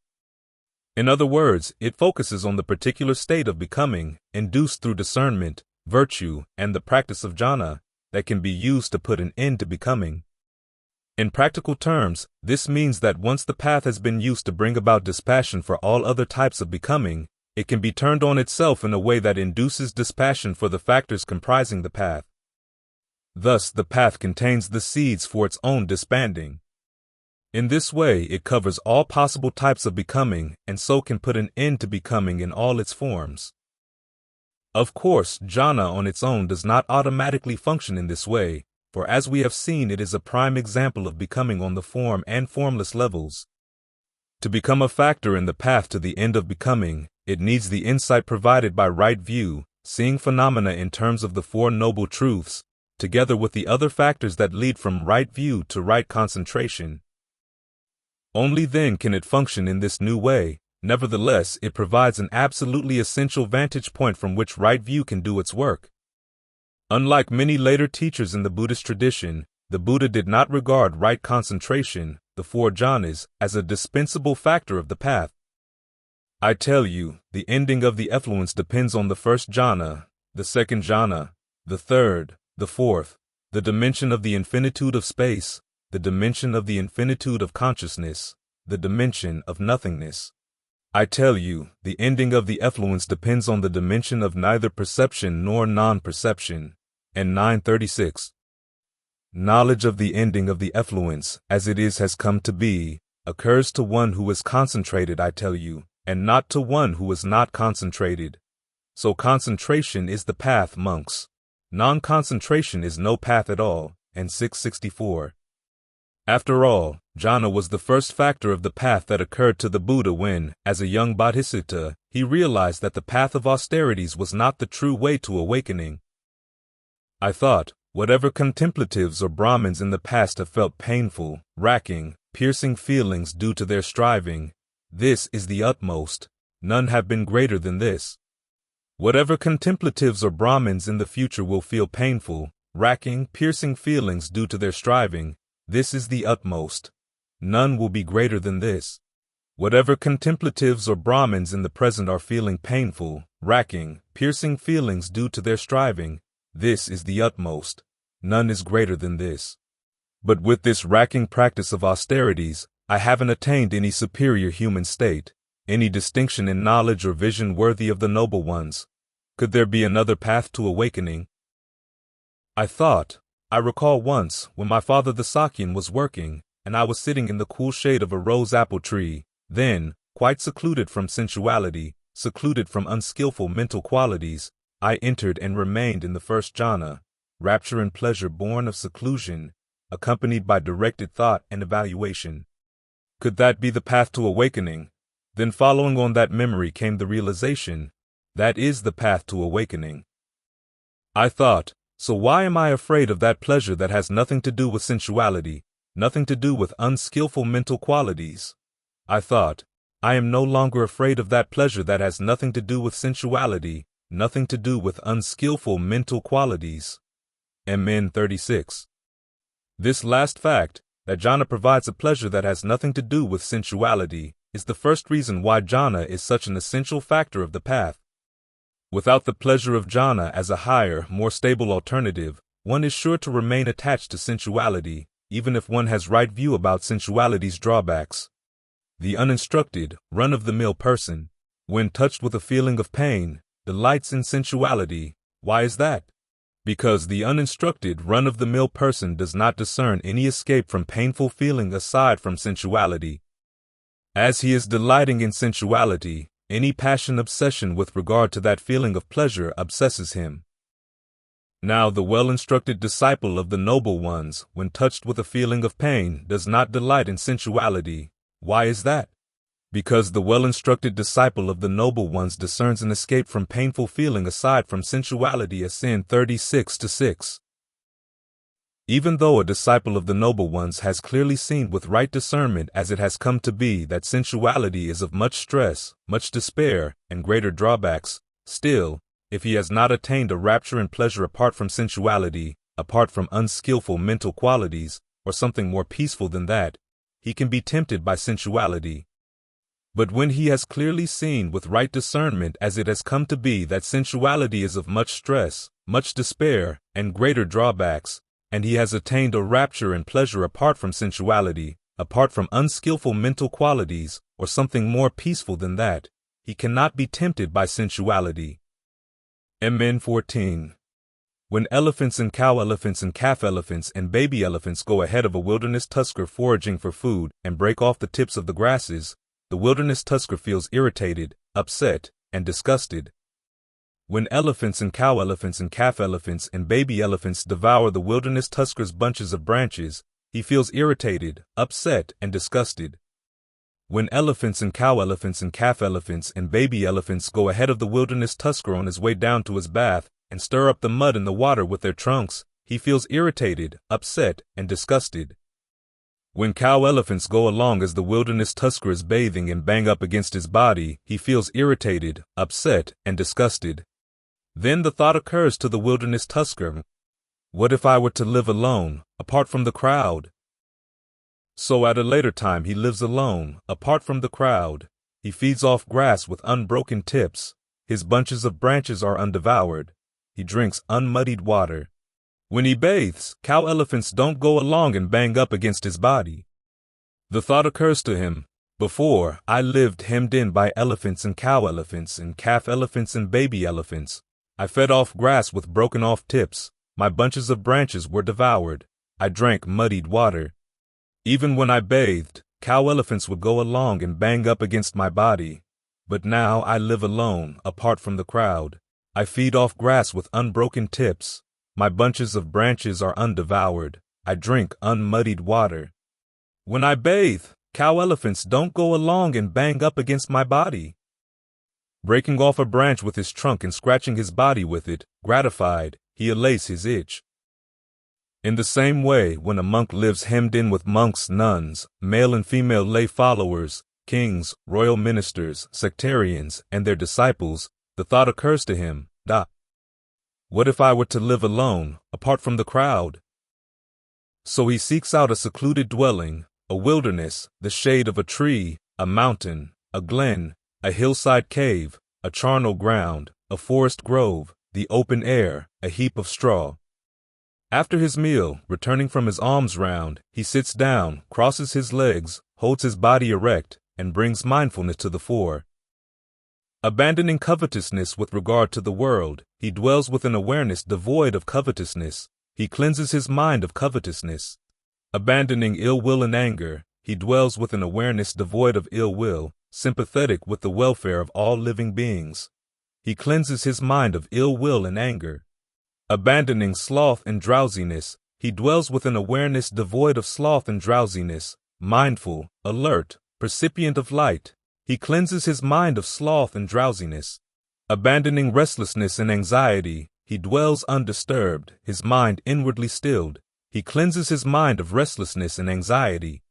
In other words, it focuses on the particular state of becoming, induced through discernment, virtue, and the practice of jhana, that can be used to put an end to becoming. In practical terms, this means that once the path has been used to bring about dispassion for all other types of becoming, it can be turned on itself in a way that induces dispassion for the factors comprising the path. Thus, the path contains the seeds for its own disbanding. In this way, it covers all possible types of becoming and so can put an end to becoming in all its forms. Of course, jhana on its own does not automatically function in this way, for as we have seen, it is a prime example of becoming on the form and formless levels. To become a factor in the path to the end of becoming, it needs the insight provided by right view, seeing phenomena in terms of the Four Noble Truths, together with the other factors that lead from right view to right concentration. Only then can it function in this new way. Nevertheless, it provides an absolutely essential vantage point from which right view can do its work. Unlike many later teachers in the Buddhist tradition, the Buddha did not regard right concentration, the four jhanas, as a dispensable factor of the path. I tell you, the ending of the effluence depends on the first jhana, the second jhana, the third, the fourth, the dimension of the infinitude of space, the dimension of the infinitude of consciousness, the dimension of nothingness. I tell you, the ending of the effluence depends on the dimension of neither perception nor non-perception. And 936. Knowledge of the ending of the effluence, as it is has come to be, occurs to one who is concentrated, I tell you, and not to one who is not concentrated. So concentration is the path, monks. Non-concentration is no path at all. And 664. After all, jhana was the first factor of the path that occurred to the Buddha when, as a young bodhisattva, he realized that the path of austerities was not the true way to awakening. I thought, whatever contemplatives or Brahmins in the past have felt painful, racking, piercing feelings due to their striving, this is the utmost. None have been greater than this. Whatever contemplatives or Brahmins in the future will feel painful, racking, piercing feelings due to their striving, this is the utmost. None will be greater than this. Whatever contemplatives or Brahmins in the present are feeling painful, racking, piercing feelings due to their striving, this is the utmost. None is greater than this. But with this racking practice of austerities, I haven't attained any superior human state, any distinction in knowledge or vision worthy of the noble ones. Could there be another path to awakening? I recall once, when my father the Sakyan was working, and I was sitting in the cool shade of a rose apple tree, then, quite secluded from sensuality, secluded from unskillful mental qualities, I entered and remained in the first jhana, rapture and pleasure born of seclusion, accompanied by directed thought and evaluation. Could that be the path to awakening? Then following on that memory came the realization, that is the path to awakening. I thought, so why am I afraid of that pleasure that has nothing to do with sensuality, nothing to do with unskillful mental qualities? I thought, I am no longer afraid of that pleasure that has nothing to do with sensuality, nothing to do with unskillful mental qualities. MN 36. This last fact, that jhana provides a pleasure that has nothing to do with sensuality, is the first reason why jhana is such an essential factor of the path. Without the pleasure of jhana as a higher, more stable alternative, one is sure to remain attached to sensuality, even if one has right view about sensuality's drawbacks. The uninstructed, run-of-the-mill person, when touched with a feeling of pain, delights in sensuality. Why is that? Because the uninstructed, run-of-the-mill person does not discern any escape from painful feeling aside from sensuality. As he is delighting in sensuality, any passion obsession with regard to that feeling of pleasure obsesses him. Now the well-instructed disciple of the noble ones, when touched with a feeling of pain, does not delight in sensuality. Why is that? Because the well-instructed disciple of the noble ones discerns an escape from painful feeling aside from sensuality as sin 36-6. Even though a disciple of the noble ones has clearly seen with right discernment as it has come to be that sensuality is of much stress, much despair, and greater drawbacks, still, if he has not attained a rapture and pleasure apart from sensuality, apart from unskillful mental qualities, or something more peaceful than that, he can be tempted by sensuality. But when he has clearly seen with right discernment as it has come to be that sensuality is of much stress, much despair, and greater drawbacks, and he has attained a rapture and pleasure apart from sensuality, apart from unskillful mental qualities, or something more peaceful than that, he cannot be tempted by sensuality. MN 14. When elephants and cow elephants and calf elephants and baby elephants go ahead of a wilderness tusker foraging for food and break off the tips of the grasses, the wilderness tusker feels irritated, upset, and disgusted. When elephants and cow elephants and calf elephants and baby elephants devour the wilderness tusker's bunches of branches, he feels irritated, upset, and disgusted. When elephants and cow elephants and calf elephants and baby elephants go ahead of the wilderness tusker on his way down to his bath and stir up the mud in the water with their trunks, he feels irritated, upset, and disgusted. When cow elephants go along as the wilderness tusker is bathing and bang up against his body, he feels irritated, upset, and disgusted. Then the thought occurs to the wilderness tusker, what if I were to live alone, apart from the crowd? So at a later time he lives alone, apart from the crowd. He feeds off grass with unbroken tips. His bunches of branches are undevoured. He drinks unmuddied water. When he bathes, cow elephants don't go along and bang up against his body. The thought occurs to him, before, I lived hemmed in by elephants and cow elephants and calf elephants and baby elephants. I fed off grass with broken off tips. My bunches of branches were devoured. I drank muddied water. Even when I bathed, cow elephants would go along and bang up against my body. But now I live alone, apart from the crowd. I feed off grass with unbroken tips. My bunches of branches are undevoured. I drink unmuddied water. When I bathe, cow elephants don't go along and bang up against my body. Breaking off a branch with his trunk and scratching his body with it, gratified, he allays his itch. In the same way, when a monk lives hemmed in with monks, nuns, male and female lay followers, kings, royal ministers, sectarians, and their disciples, the thought occurs to him, what if I were to live alone, apart from the crowd? So he seeks out a secluded dwelling, a wilderness, the shade of a tree, a mountain, a glen, a hillside cave, a charnel ground, a forest grove, the open air, a heap of straw. After his meal, returning from his alms round, he sits down, crosses his legs, holds his body erect, and brings mindfulness to the fore. Abandoning covetousness with regard to the world, he dwells with an awareness devoid of covetousness. He cleanses his mind of covetousness. Abandoning ill will and anger, he dwells with an awareness devoid of ill will, sympathetic with the welfare of all living beings. He cleanses his mind of ill will and anger. Abandoning sloth and drowsiness, he dwells with an awareness devoid of sloth and drowsiness, mindful, alert, percipient of light. He cleanses his mind of sloth and drowsiness. Abandoning restlessness and anxiety, he dwells undisturbed, his mind inwardly stilled. He cleanses his mind of restlessness and anxiety.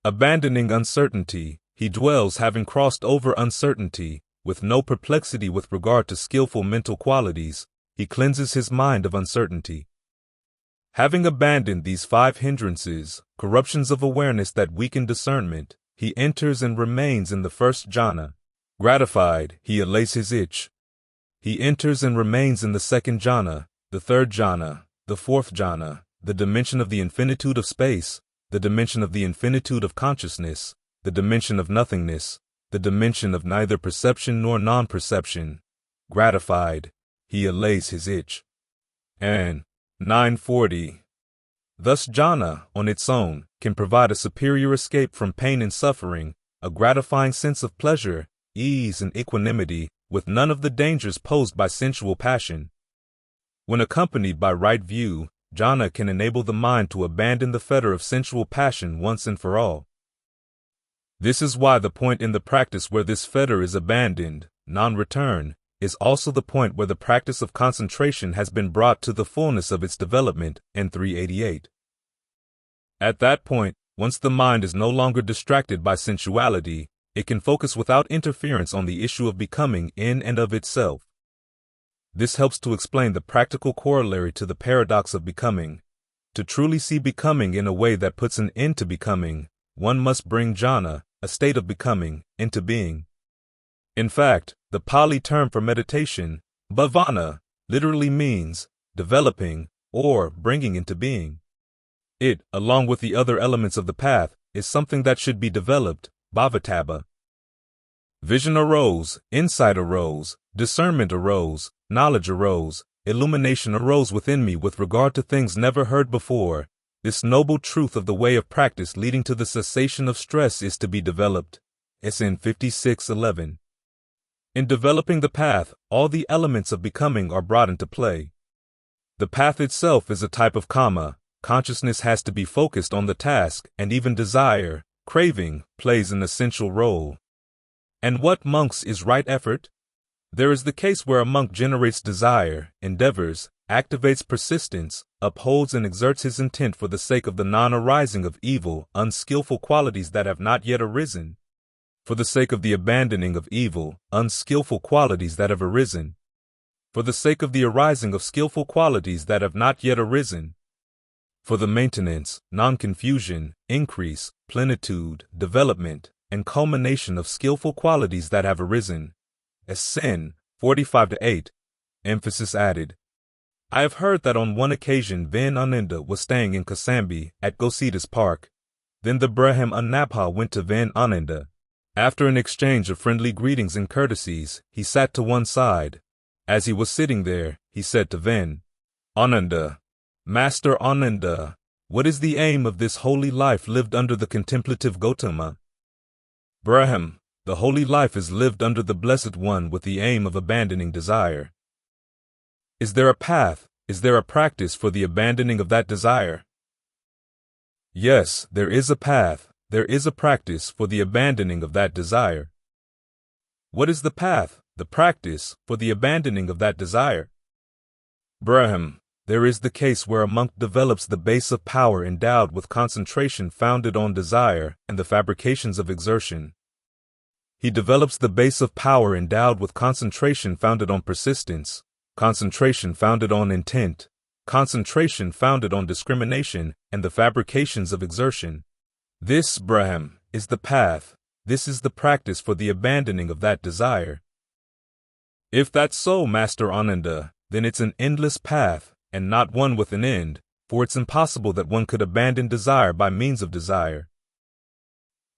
Abandoning uncertainty, he dwells having crossed over uncertainty, with no perplexity with regard to skillful mental qualities. He cleanses his mind of uncertainty. Having abandoned these 5 hindrances, corruptions of awareness that weaken discernment, he enters and remains in the first jhana. Gratified, he allays his itch. He enters and remains in the second jhana, the third jhana, the fourth jhana, the dimension of the infinitude of space, the dimension of the infinitude of consciousness, the dimension of nothingness, the dimension of neither perception nor non-perception. Gratified, he allays his itch. And 940. Thus jhana, on its own, can provide a superior escape from pain and suffering, a gratifying sense of pleasure, ease, and equanimity, with none of the dangers posed by sensual passion. When accompanied by right view, jhana can enable the mind to abandon the fetter of sensual passion once and for all. This is why the point in the practice where this fetter is abandoned, non-return, is also the point where the practice of concentration has been brought to the fullness of its development, in 388. At that point, once the mind is no longer distracted by sensuality, it can focus without interference on the issue of becoming in and of itself. This helps to explain the practical corollary to the paradox of becoming. To truly see becoming in a way that puts an end to becoming, one must bring jhana, a state of becoming, into being. In fact, the Pali term for meditation, bhavana, literally means developing or bringing into being. It, along with the other elements of the path, is something that should be developed, bhavataba. Vision arose, insight arose, discernment arose, knowledge arose, illumination arose within me with regard to things never heard before. This noble truth of the way of practice leading to the cessation of stress is to be developed. SN 5611. In developing the path, all the elements of becoming are brought into play. The path itself is a type of karma. Consciousness has to be focused on the task, and even desire, craving, plays an essential role. And what monks is right effort? There is the case where a monk generates desire, endeavors, activates persistence, upholds and exerts his intent for the sake of the non-arising of evil, unskillful qualities that have not yet arisen, for the sake of the abandoning of evil, unskillful qualities that have arisen, for the sake of the arising of skillful qualities that have not yet arisen, for the maintenance, non-confusion, increase, plenitude, development, and culmination of skillful qualities that have arisen. SN 45-8. Emphasis added. I have heard that on one occasion Vein Ananda was staying in Kosambi at Gosidas Park. Then the Braham Annapha went to Vein Ananda. After an exchange of friendly greetings and courtesies, he sat to one side. As he was sitting there, he said to Vein Ananda, Master Ananda, what is the aim of this holy life lived under the contemplative Gautama? Braham, the holy life is lived under the Blessed One with the aim of abandoning desire. Is there a path, is there a practice for the abandoning of that desire? Yes, there is a path, there is a practice for the abandoning of that desire. What is the path, the practice, for the abandoning of that desire? Braham, there is the case where a monk develops the base of power endowed with concentration founded on desire and the fabrications of exertion. He develops the base of power endowed with concentration founded on persistence, concentration founded on intent, concentration founded on discrimination, and the fabrications of exertion. This, Braham, is the path, this is the practice for the abandoning of that desire. If that's so, Master Ananda, then it's an endless path, and not one with an end, for it's impossible that one could abandon desire by means of desire.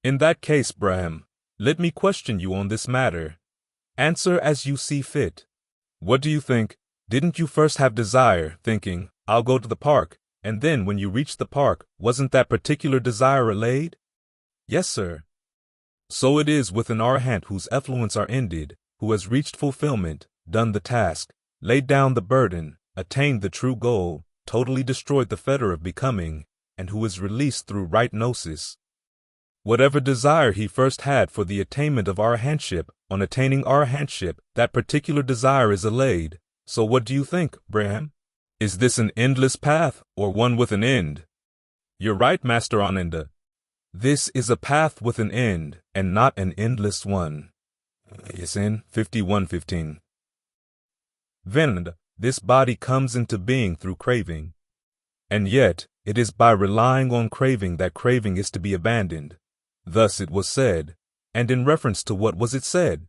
In that case, Braham, let me question you on this matter. Answer as you see fit. What do you think? Didn't you first have desire, thinking, I'll go to the park, and then when you reached the park, wasn't that particular desire allayed? Yes, sir. So it is with an arhat whose effluents are ended, who has reached fulfillment, done the task, laid down the burden, attained the true goal, totally destroyed the fetter of becoming, and who is released through right gnosis. Whatever desire he first had for the attainment of arhatship, on attaining arhatship, that particular desire is allayed. So what do you think, Braham? Is this an endless path, or one with an end? You're right, Master Ananda. This is a path with an end, and not an endless one. SN 51:15. Venand, this body comes into being through craving. And yet, it is by relying on craving that craving is to be abandoned. Thus it was said, and in reference to what was it said?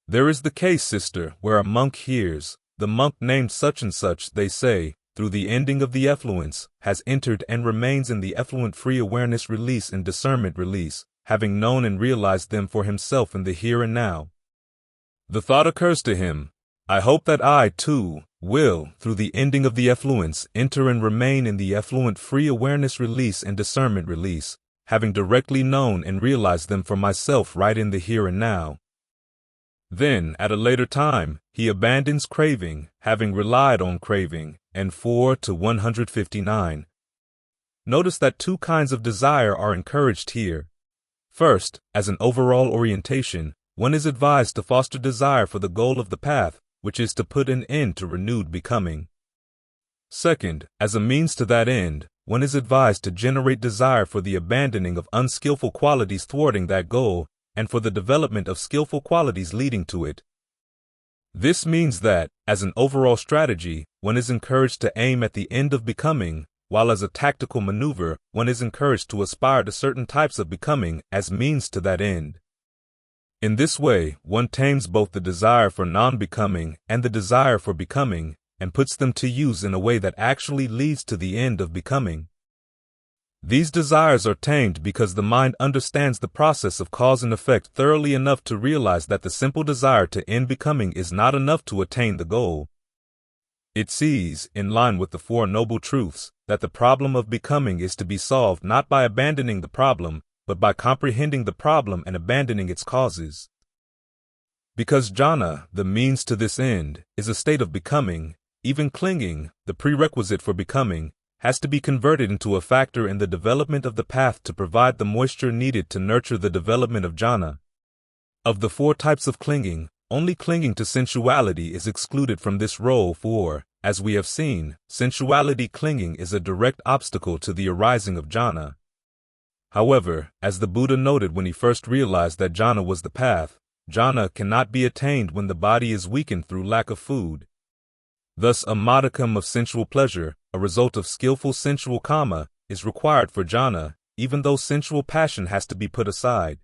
There is the case, sister, where a monk hears, the monk named such and such, they say, through the ending of the effluence, has entered and remains in the effluent free awareness release and discernment release, having known and realized them for himself in the here and now. The thought occurs to him, I hope that I, too, will, through the ending of the effluence, enter and remain in the effluent free awareness release and discernment release, having directly known and realized them for myself right in the here and now. Then, at a later time, he abandons craving, having relied on craving, and 4 to 159. Notice that two kinds of desire are encouraged here. First, as an overall orientation, one is advised to foster desire for the goal of the path, which is to put an end to renewed becoming. Second, as a means to that end, one is advised to generate desire for the abandoning of unskillful qualities thwarting that goal, and for the development of skillful qualities leading to it. This means that, as an overall strategy, one is encouraged to aim at the end of becoming, while as a tactical maneuver, one is encouraged to aspire to certain types of becoming as means to that end. In this way, one tames both the desire for non-becoming and the desire for becoming, and puts them to use in a way that actually leads to the end of becoming. These desires are tamed because the mind understands the process of cause and effect thoroughly enough to realize that the simple desire to end becoming is not enough to attain the goal. It sees, in line with the Four Noble Truths, that the problem of becoming is to be solved not by abandoning the problem, but by comprehending the problem and abandoning its causes. Because jhana, the means to this end, is a state of becoming, even clinging, the prerequisite for becoming, has to be converted into a factor in the development of the path to provide the moisture needed to nurture the development of jhana. Of the four types of clinging, only clinging to sensuality is excluded from this role for, as we have seen, sensuality clinging is a direct obstacle to the arising of jhana. However, as the Buddha noted when he first realized that jhana was the path, jhana cannot be attained when the body is weakened through lack of food. Thus, a modicum of sensual pleasure, a result of skillful sensual karma, is required for jhana, even though sensual passion has to be put aside.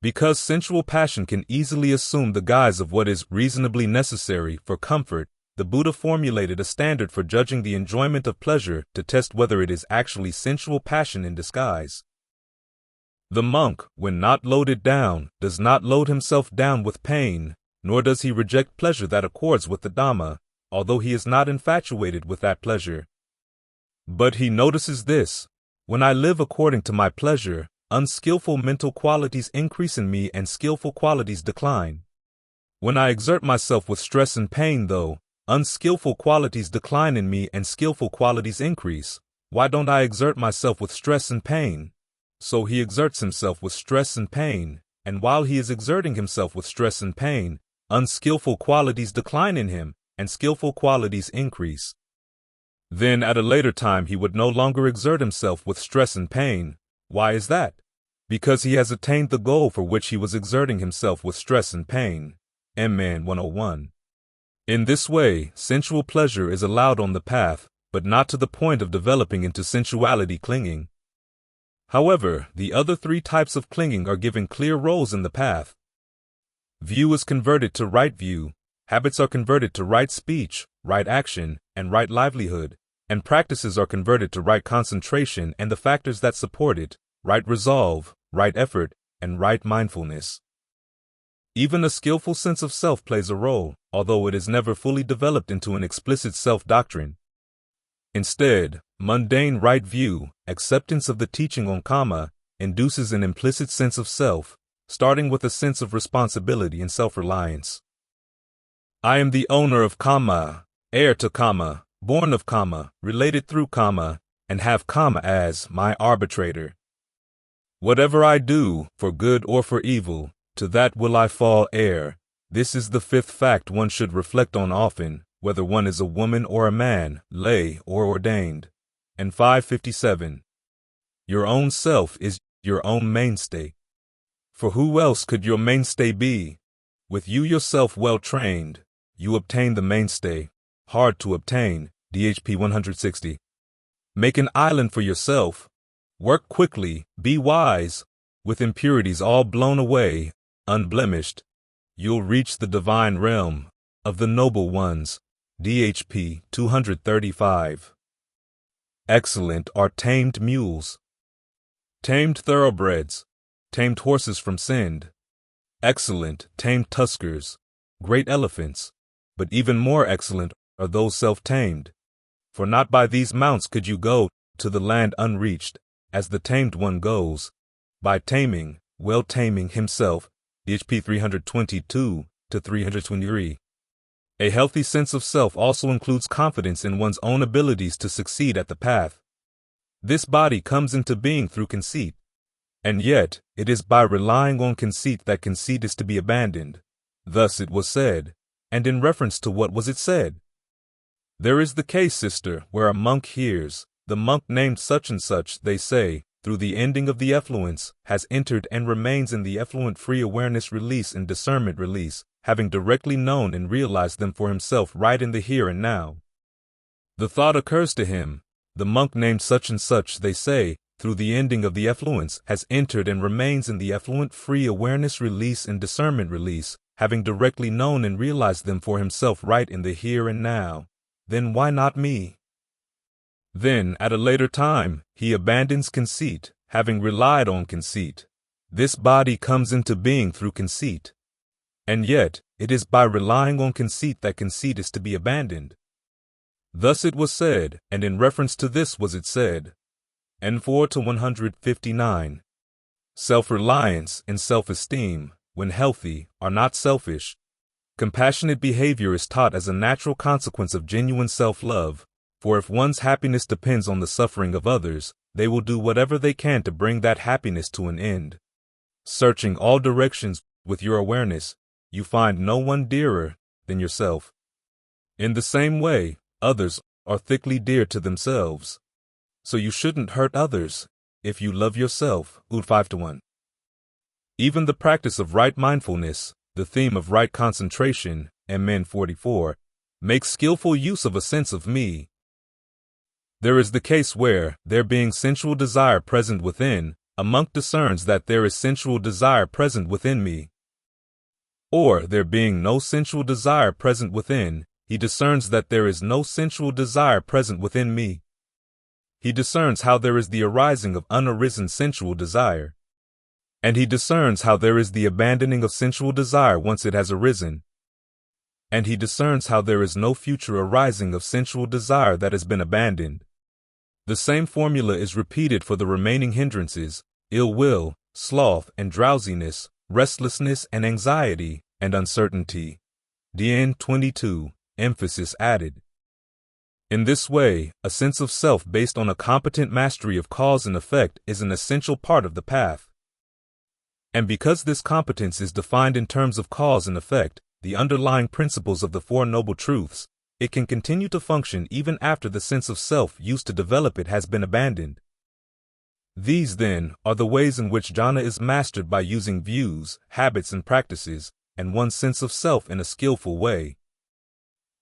Because sensual passion can easily assume the guise of what is reasonably necessary for comfort, the Buddha formulated a standard for judging the enjoyment of pleasure to test whether it is actually sensual passion in disguise. The monk, when not loaded down, does not load himself down with pain, nor does he reject pleasure that accords with the Dhamma, although he is not infatuated with that pleasure. But he notices this: when I live according to my pleasure, unskillful mental qualities increase in me and skillful qualities decline. When I exert myself with stress and pain, though, unskillful qualities decline in me and skillful qualities increase. Why don't I exert myself with stress and pain? So he exerts himself with stress and pain, and while he is exerting himself with stress and pain, unskillful qualities decline in him, and skillful qualities increase. Then at a later time he would no longer exert himself with stress and pain. Why is that? Because he has attained the goal for which he was exerting himself with stress and pain. M-Man 101. In this way, sensual pleasure is allowed on the path, but not to the point of developing into sensuality clinging. However, the other three types of clinging are given clear roles in the path. View is converted to right view, habits are converted to right speech, right action, and right livelihood, and practices are converted to right concentration and the factors that support it, right resolve, right effort, and right mindfulness. Even a skillful sense of self plays a role, although it is never fully developed into an explicit self-doctrine. Instead, mundane right view, acceptance of the teaching on karma, induces an implicit sense of self, starting with a sense of responsibility and self-reliance. I am the owner of karma, heir to karma, born of karma, related through karma, and have karma as my arbitrator. Whatever I do, for good or for evil, to that will I fall heir. This is the fifth fact one should reflect on often, whether one is a woman or a man, lay or ordained. And 557. Your own self is your own mainstay. For who else could your mainstay be? With you yourself well trained, you obtain the mainstay. Hard to obtain, DHP 160. Make an island for yourself. Work quickly, be wise. With impurities all blown away, unblemished, you'll reach the divine realm of the noble ones. DHP 235. Excellent are tamed mules, tamed thoroughbreds, tamed horses from Sind. Excellent, tamed tuskers, great elephants, but even more excellent are those self-tamed. For not by these mounts could you go to the land unreached, as the tamed one goes, by taming, well taming himself. DHP 322 to 323. A healthy sense of self also includes confidence in one's own abilities to succeed at the path. This body comes into being through conceit, and yet it is by relying on conceit that conceit is to be abandoned. Thus it was said, and in reference to what was it said? There is the case, sister, where a monk hears, the monk named such and such, they say, through the ending of the effluence, has entered and remains in the effluent free awareness release and discernment release, having directly known and realized them for himself right in the here and now. The thought occurs to him, the monk named such and such, they say, through the ending of the effluence, has entered and remains in the effluent free awareness release and discernment release, having directly known and realized them for himself right in the here and now. Then why not me? Then, at a later time, he abandons conceit, having relied on conceit. This body comes into being through conceit. And yet, it is by relying on conceit that conceit is to be abandoned. Thus it was said, and in reference to this was it said. N4 to 159. Self-reliance and self-esteem, when healthy, are not selfish. Compassionate behavior is taught as a natural consequence of genuine self-love, for if one's happiness depends on the suffering of others, they will do whatever they can to bring that happiness to an end. Searching all directions with your awareness, you find no one dearer than yourself. In the same way, others are thickly dear to themselves. So you shouldn't hurt others if you love yourself. 5 to 1. Even the practice of right mindfulness, the theme of right concentration, MN 44, makes skillful use of a sense of me. There is the case where, there being sensual desire present within, a monk discerns that there is sensual desire present within me. Or, there being no sensual desire present within, he discerns that there is no sensual desire present within me. He discerns how there is the arising of unarisen sensual desire. And he discerns how there is the abandoning of sensual desire once it has arisen. And he discerns how there is no future arising of sensual desire that has been abandoned. The same formula is repeated for the remaining hindrances, ill will, sloth and drowsiness, restlessness and anxiety, and uncertainty. Jain 22, emphasis added. In this way, a sense of self based on a competent mastery of cause and effect is an essential part of the path. And because this competence is defined in terms of cause and effect, the underlying principles of the Four Noble Truths, it can continue to function even after the sense of self used to develop it has been abandoned. These, then, are the ways in which jhana is mastered by using views, habits, and practices, and one's sense of self in a skillful way.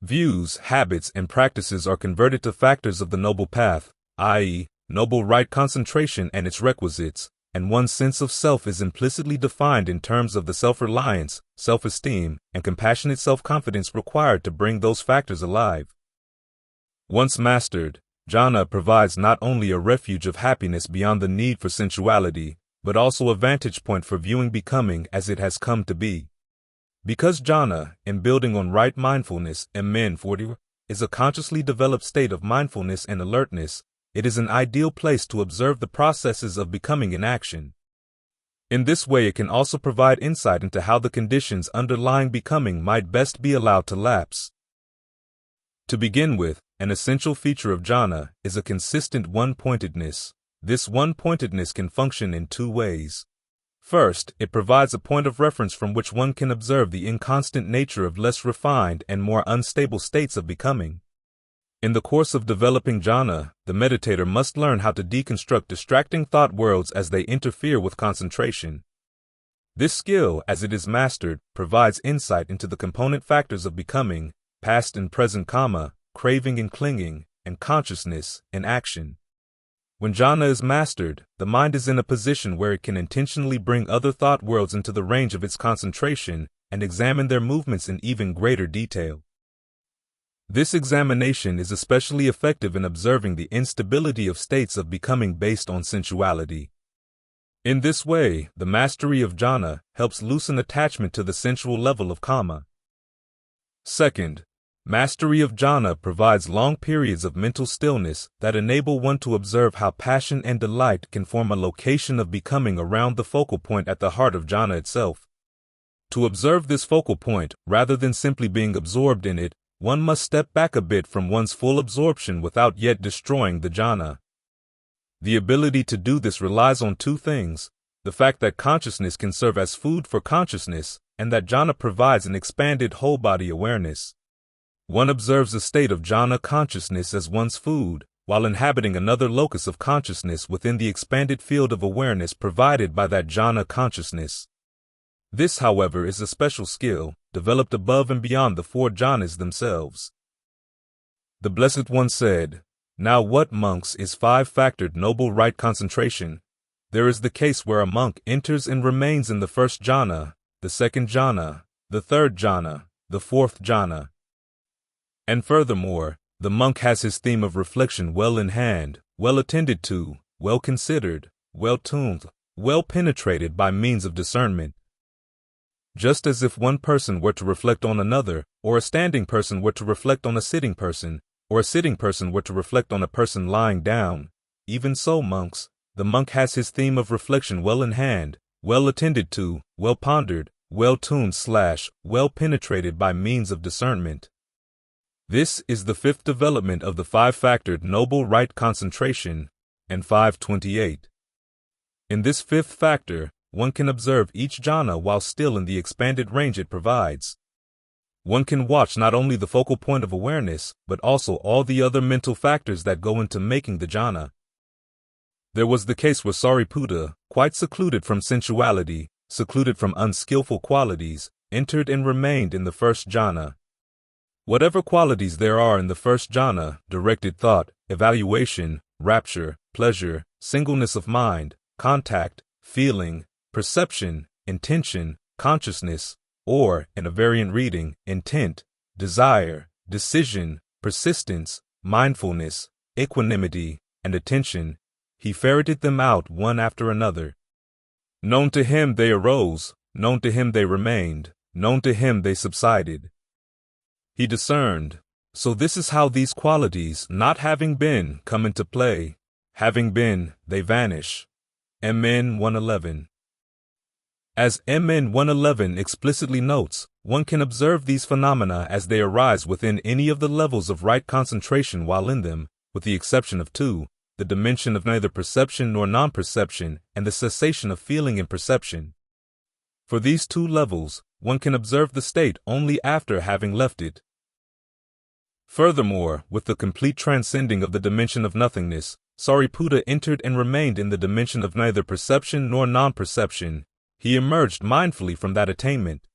Views, habits, and practices are converted to factors of the noble path, i.e., noble right concentration and its requisites, and one's sense of self is implicitly defined in terms of the self-reliance, self-esteem, and compassionate self-confidence required to bring those factors alive. Once mastered, jhana provides not only a refuge of happiness beyond the need for sensuality, but also a vantage point for viewing becoming as it has come to be. Because jhana, in building on right mindfulness, MN 40, is a consciously developed state of mindfulness and alertness, it is an ideal place to observe the processes of becoming in action. In this way it can also provide insight into how the conditions underlying becoming might best be allowed to lapse. To begin with, an essential feature of jhana is a consistent one-pointedness. This one-pointedness can function in two ways. First, it provides a point of reference from which one can observe the inconstant nature of less refined and more unstable states of becoming. In the course of developing jhana, the meditator must learn how to deconstruct distracting thought worlds as they interfere with concentration. This skill, as it is mastered, provides insight into the component factors of becoming, past and present karma, craving and clinging, and consciousness and action. When jhana is mastered, the mind is in a position where it can intentionally bring other thought worlds into the range of its concentration and examine their movements in even greater detail. This examination is especially effective in observing the instability of states of becoming based on sensuality. In this way, the mastery of jhana helps loosen attachment to the sensual level of kama. Second, mastery of jhana provides long periods of mental stillness that enable one to observe how passion and delight can form a location of becoming around the focal point at the heart of jhana itself. To observe this focal point, rather than simply being absorbed in it, one must step back a bit from one's full absorption without yet destroying the jhana. The ability to do this relies on two things: the fact that consciousness can serve as food for consciousness, and that jhana provides an expanded whole-body awareness. One observes a state of jhana consciousness as one's food, while inhabiting another locus of consciousness within the expanded field of awareness provided by that jhana consciousness. This, however, is a special skill, developed above and beyond the four jhanas themselves. The Blessed One said, "Now what, monks, is five-factored noble right concentration? There is the case where a monk enters and remains in the first jhana, the second jhana, the third jhana, the fourth jhana. And furthermore, the monk has his theme of reflection well in hand, well attended to, well considered, well tuned, well penetrated by means of discernment. Just as if one person were to reflect on another, or a standing person were to reflect on a sitting person, or a sitting person were to reflect on a person lying down, even so, monks, the monk has his theme of reflection well in hand, well attended to, well pondered, well tuned / well penetrated by means of discernment. This is the fifth development of the five-factored noble right concentration, and 528. In this fifth factor, one can observe each jhana while still in the expanded range it provides. One can watch not only the focal point of awareness, but also all the other mental factors that go into making the jhana. There was the case where Sariputta, quite secluded from sensuality, secluded from unskillful qualities, entered and remained in the first jhana. Whatever qualities there are in the first jhana, directed thought, evaluation, rapture, pleasure, singleness of mind, contact, feeling, perception, intention, consciousness, or, in a variant reading, intent, desire, decision, persistence, mindfulness, equanimity, and attention, he ferreted them out one after another. Known to him they arose, known to him they remained, known to him they subsided. He discerned, so this is how these qualities, not having been, come into play. Having been, they vanish. MN 111. As MN 111 explicitly notes, one can observe these phenomena as they arise within any of the levels of right concentration while in them, with the exception of two, the dimension of neither perception nor non-perception, and the cessation of feeling and perception. For these two levels, one can observe the state only after having left it. Furthermore, with the complete transcending of the dimension of nothingness, Sariputta entered and remained in the dimension of neither perception nor non-perception. He emerged mindfully from that attainment.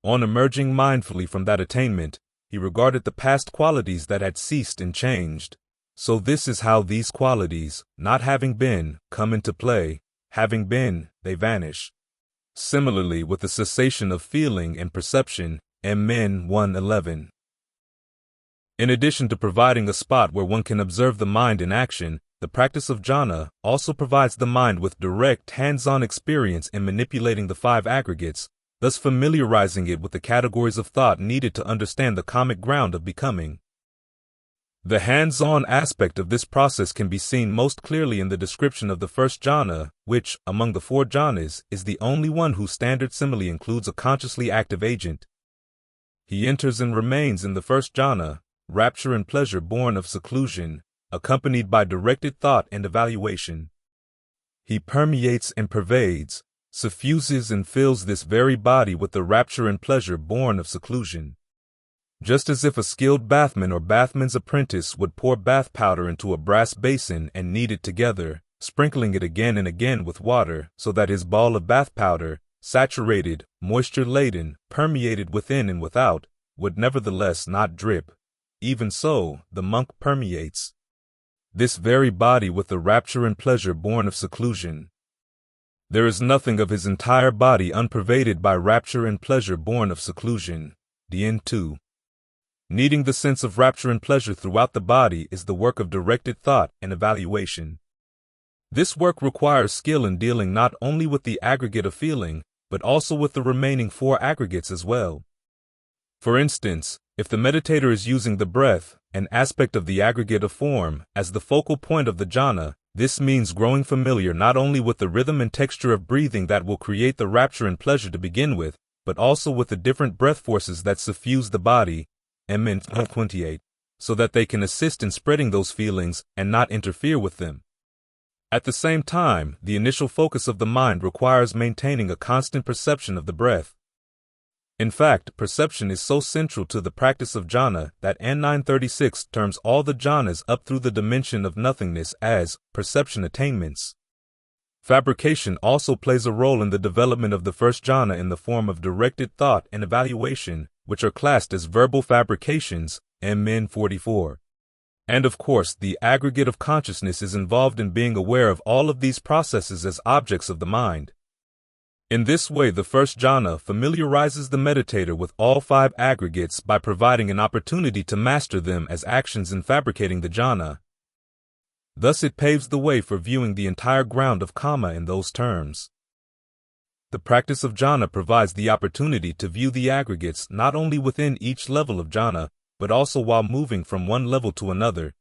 On emerging mindfully from that attainment, he regarded the past qualities that had ceased and changed. So this is how these qualities, not having been, come into play. Having been, they vanish. Similarly, with the cessation of feeling and perception, MN 111. In addition to providing a spot where one can observe the mind in action, the practice of jhana also provides the mind with direct, hands-on experience in manipulating the five aggregates, thus familiarizing it with the categories of thought needed to understand the common ground of becoming. The hands-on aspect of this process can be seen most clearly in the description of the first jhana, which, among the four jhanas, is the only one whose standard simile includes a consciously active agent. He enters and remains in the first jhana, rapture and pleasure born of seclusion, accompanied by directed thought and evaluation. He permeates and pervades, suffuses and fills this very body with the rapture and pleasure born of seclusion. Just as if a skilled bathman or bathman's apprentice would pour bath powder into a brass basin and knead it together, sprinkling it again and again with water, so that his ball of bath powder, saturated, moisture-laden, permeated within and without, would nevertheless not drip. Even so, the monk permeates this very body with the rapture and pleasure born of seclusion. There is nothing of his entire body unpervaded by rapture and pleasure born of seclusion. Dien 2. Needing the sense of rapture and pleasure throughout the body is the work of directed thought and evaluation. This work requires skill in dealing not only with the aggregate of feeling, but also with the remaining four aggregates as well. For instance, if the meditator is using the breath, an aspect of the aggregate of form, as the focal point of the jhana, this means growing familiar not only with the rhythm and texture of breathing that will create the rapture and pleasure to begin with, but also with the different breath forces that suffuse the body, MN 28, so that they can assist in spreading those feelings and not interfere with them. At the same time, the initial focus of the mind requires maintaining a constant perception of the breath. In fact, perception is so central to the practice of jhana that N936 terms all the jhanas up through the dimension of nothingness as perception attainments. Fabrication also plays a role in the development of the first jhana in the form of directed thought and evaluation, which are classed as verbal fabrications, MN 44. And of course, the aggregate of consciousness is involved in being aware of all of these processes as objects of the mind. In this way, the first jhana familiarizes the meditator with all five aggregates by providing an opportunity to master them as actions in fabricating the jhana. Thus it paves the way for viewing the entire ground of karma in those terms. The practice of jhana provides the opportunity to view the aggregates not only within each level of jhana, but also while moving from one level to another.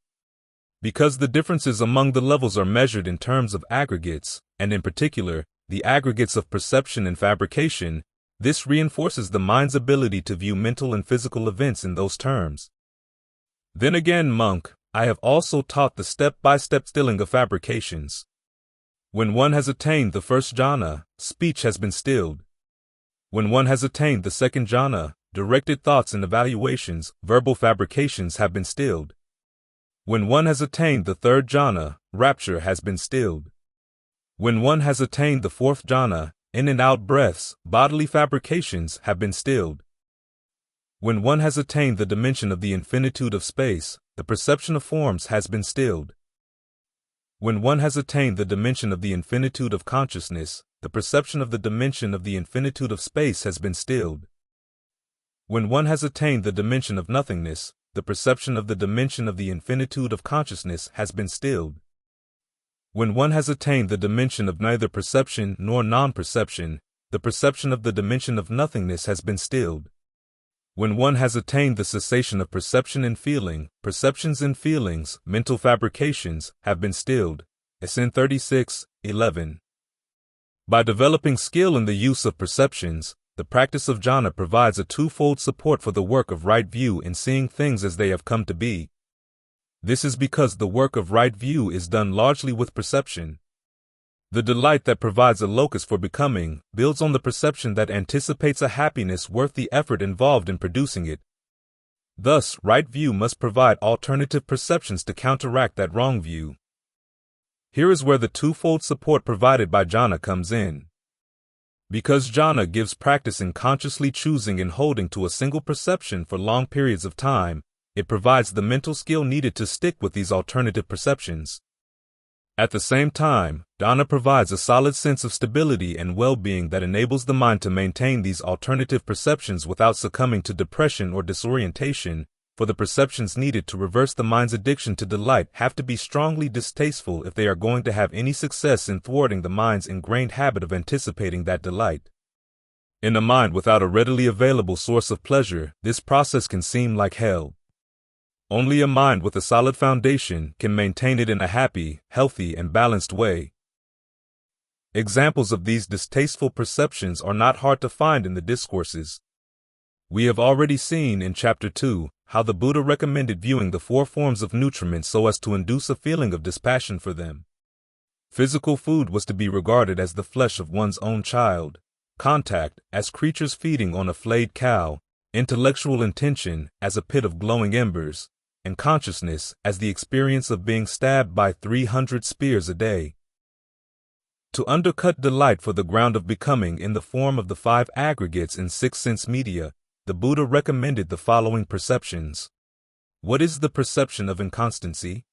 Because the differences among the levels are measured in terms of aggregates, and in particular, the aggregates of perception and fabrication, this reinforces the mind's ability to view mental and physical events in those terms. Then again, monk, I have also taught the step-by-step stilling of fabrications. When one has attained the first jhana, speech has been stilled. When one has attained the second jhana, directed thoughts and evaluations, verbal fabrications have been stilled. When one has attained the third jhana, rapture has been stilled. When one has attained the fourth jhana, in and out breaths, bodily fabrications have been stilled. When one has attained the dimension of the infinitude of space, the perception of forms has been stilled. When one has attained the dimension of the infinitude of consciousness, the perception of the dimension of the infinitude of space has been stilled. When one has attained the dimension of nothingness, the perception of the dimension of the infinitude of consciousness has been stilled. When one has attained the dimension of neither perception nor non-perception, the perception of the dimension of nothingness has been stilled. When one has attained the cessation of perception and feeling, perceptions and feelings, mental fabrications, have been stilled. SN 36:11. By developing skill in the use of perceptions, the practice of jhana provides a twofold support for the work of right view in seeing things as they have come to be. This is because the work of right view is done largely with perception. The delight that provides a locus for becoming builds on the perception that anticipates a happiness worth the effort involved in producing it. Thus, right view must provide alternative perceptions to counteract that wrong view. Here is where the twofold support provided by jhana comes in. Because jhana gives practice in consciously choosing and holding to a single perception for long periods of time, it provides the mental skill needed to stick with these alternative perceptions. At the same time, jhana provides a solid sense of stability and well-being that enables the mind to maintain these alternative perceptions without succumbing to depression or disorientation, for the perceptions needed to reverse the mind's addiction to delight have to be strongly distasteful if they are going to have any success in thwarting the mind's ingrained habit of anticipating that delight. In a mind without a readily available source of pleasure, this process can seem like hell. Only a mind with a solid foundation can maintain it in a happy, healthy, and balanced way. Examples of these distasteful perceptions are not hard to find in the discourses. We have already seen in Chapter 2 how the Buddha recommended viewing the four forms of nutriment so as to induce a feeling of dispassion for them. Physical food was to be regarded as the flesh of one's own child, contact as creatures feeding on a flayed cow, intellectual intention as a pit of glowing embers, and consciousness as the experience of being stabbed by 300 spears a day. To undercut delight for the ground of becoming in the form of the five aggregates in six sense media, the Buddha recommended the following perceptions. What is the perception of inconstancy?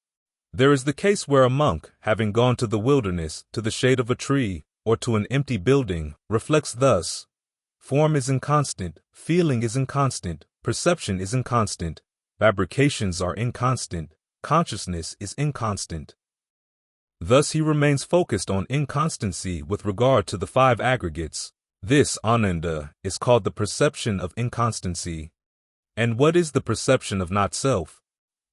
There is the case where a monk, having gone to the wilderness, to the shade of a tree, or to an empty building, reflects thus: form is inconstant, feeling is inconstant, perception is inconstant, fabrications are inconstant, consciousness is inconstant. Thus he remains focused on inconstancy with regard to the five aggregates. This, Ananda, is called the perception of inconstancy. And what is the perception of not-self?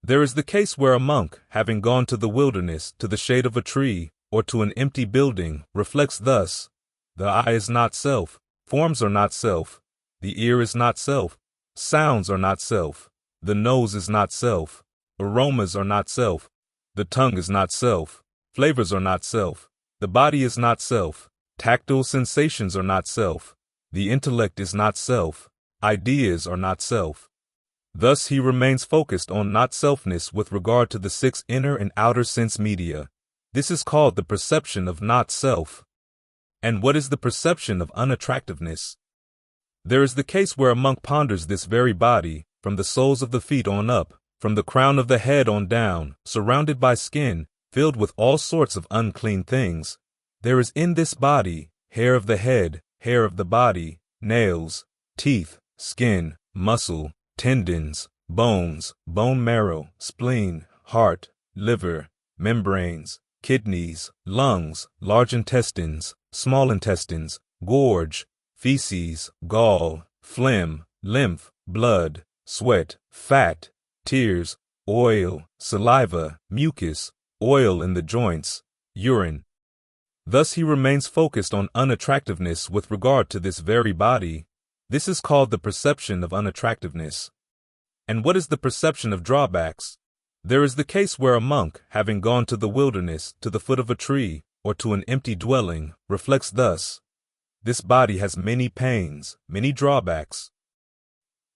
There is the case where a monk, having gone to the wilderness, to the shade of a tree, or to an empty building, reflects thus: the eye is not self, forms are not self, the ear is not self, sounds are not self, the nose is not self, aromas are not self, the tongue is not self, flavors are not self, the body is not self, tactile sensations are not self, the intellect is not self, ideas are not self. Thus he remains focused on not-selfness with regard to the six inner and outer sense media. This is called the perception of not-self. And what is the perception of unattractiveness? There is the case where a monk ponders this very body, from the soles of the feet on up, from the crown of the head on down, surrounded by skin, filled with all sorts of unclean things. There is in this body, hair of the head, hair of the body, nails, teeth, skin, muscle, tendons, bones, bone marrow, spleen, heart, liver, membranes, kidneys, lungs, large intestines, small intestines, gorge, feces, gall, phlegm, lymph, blood, sweat, fat, tears, oil, saliva, mucus, oil in the joints, urine. Thus he remains focused on unattractiveness with regard to this very body. This is called the perception of unattractiveness. And what is the perception of drawbacks? There is the case where a monk, having gone to the wilderness, to the foot of a tree, or to an empty dwelling, reflects thus: this body has many pains, many drawbacks.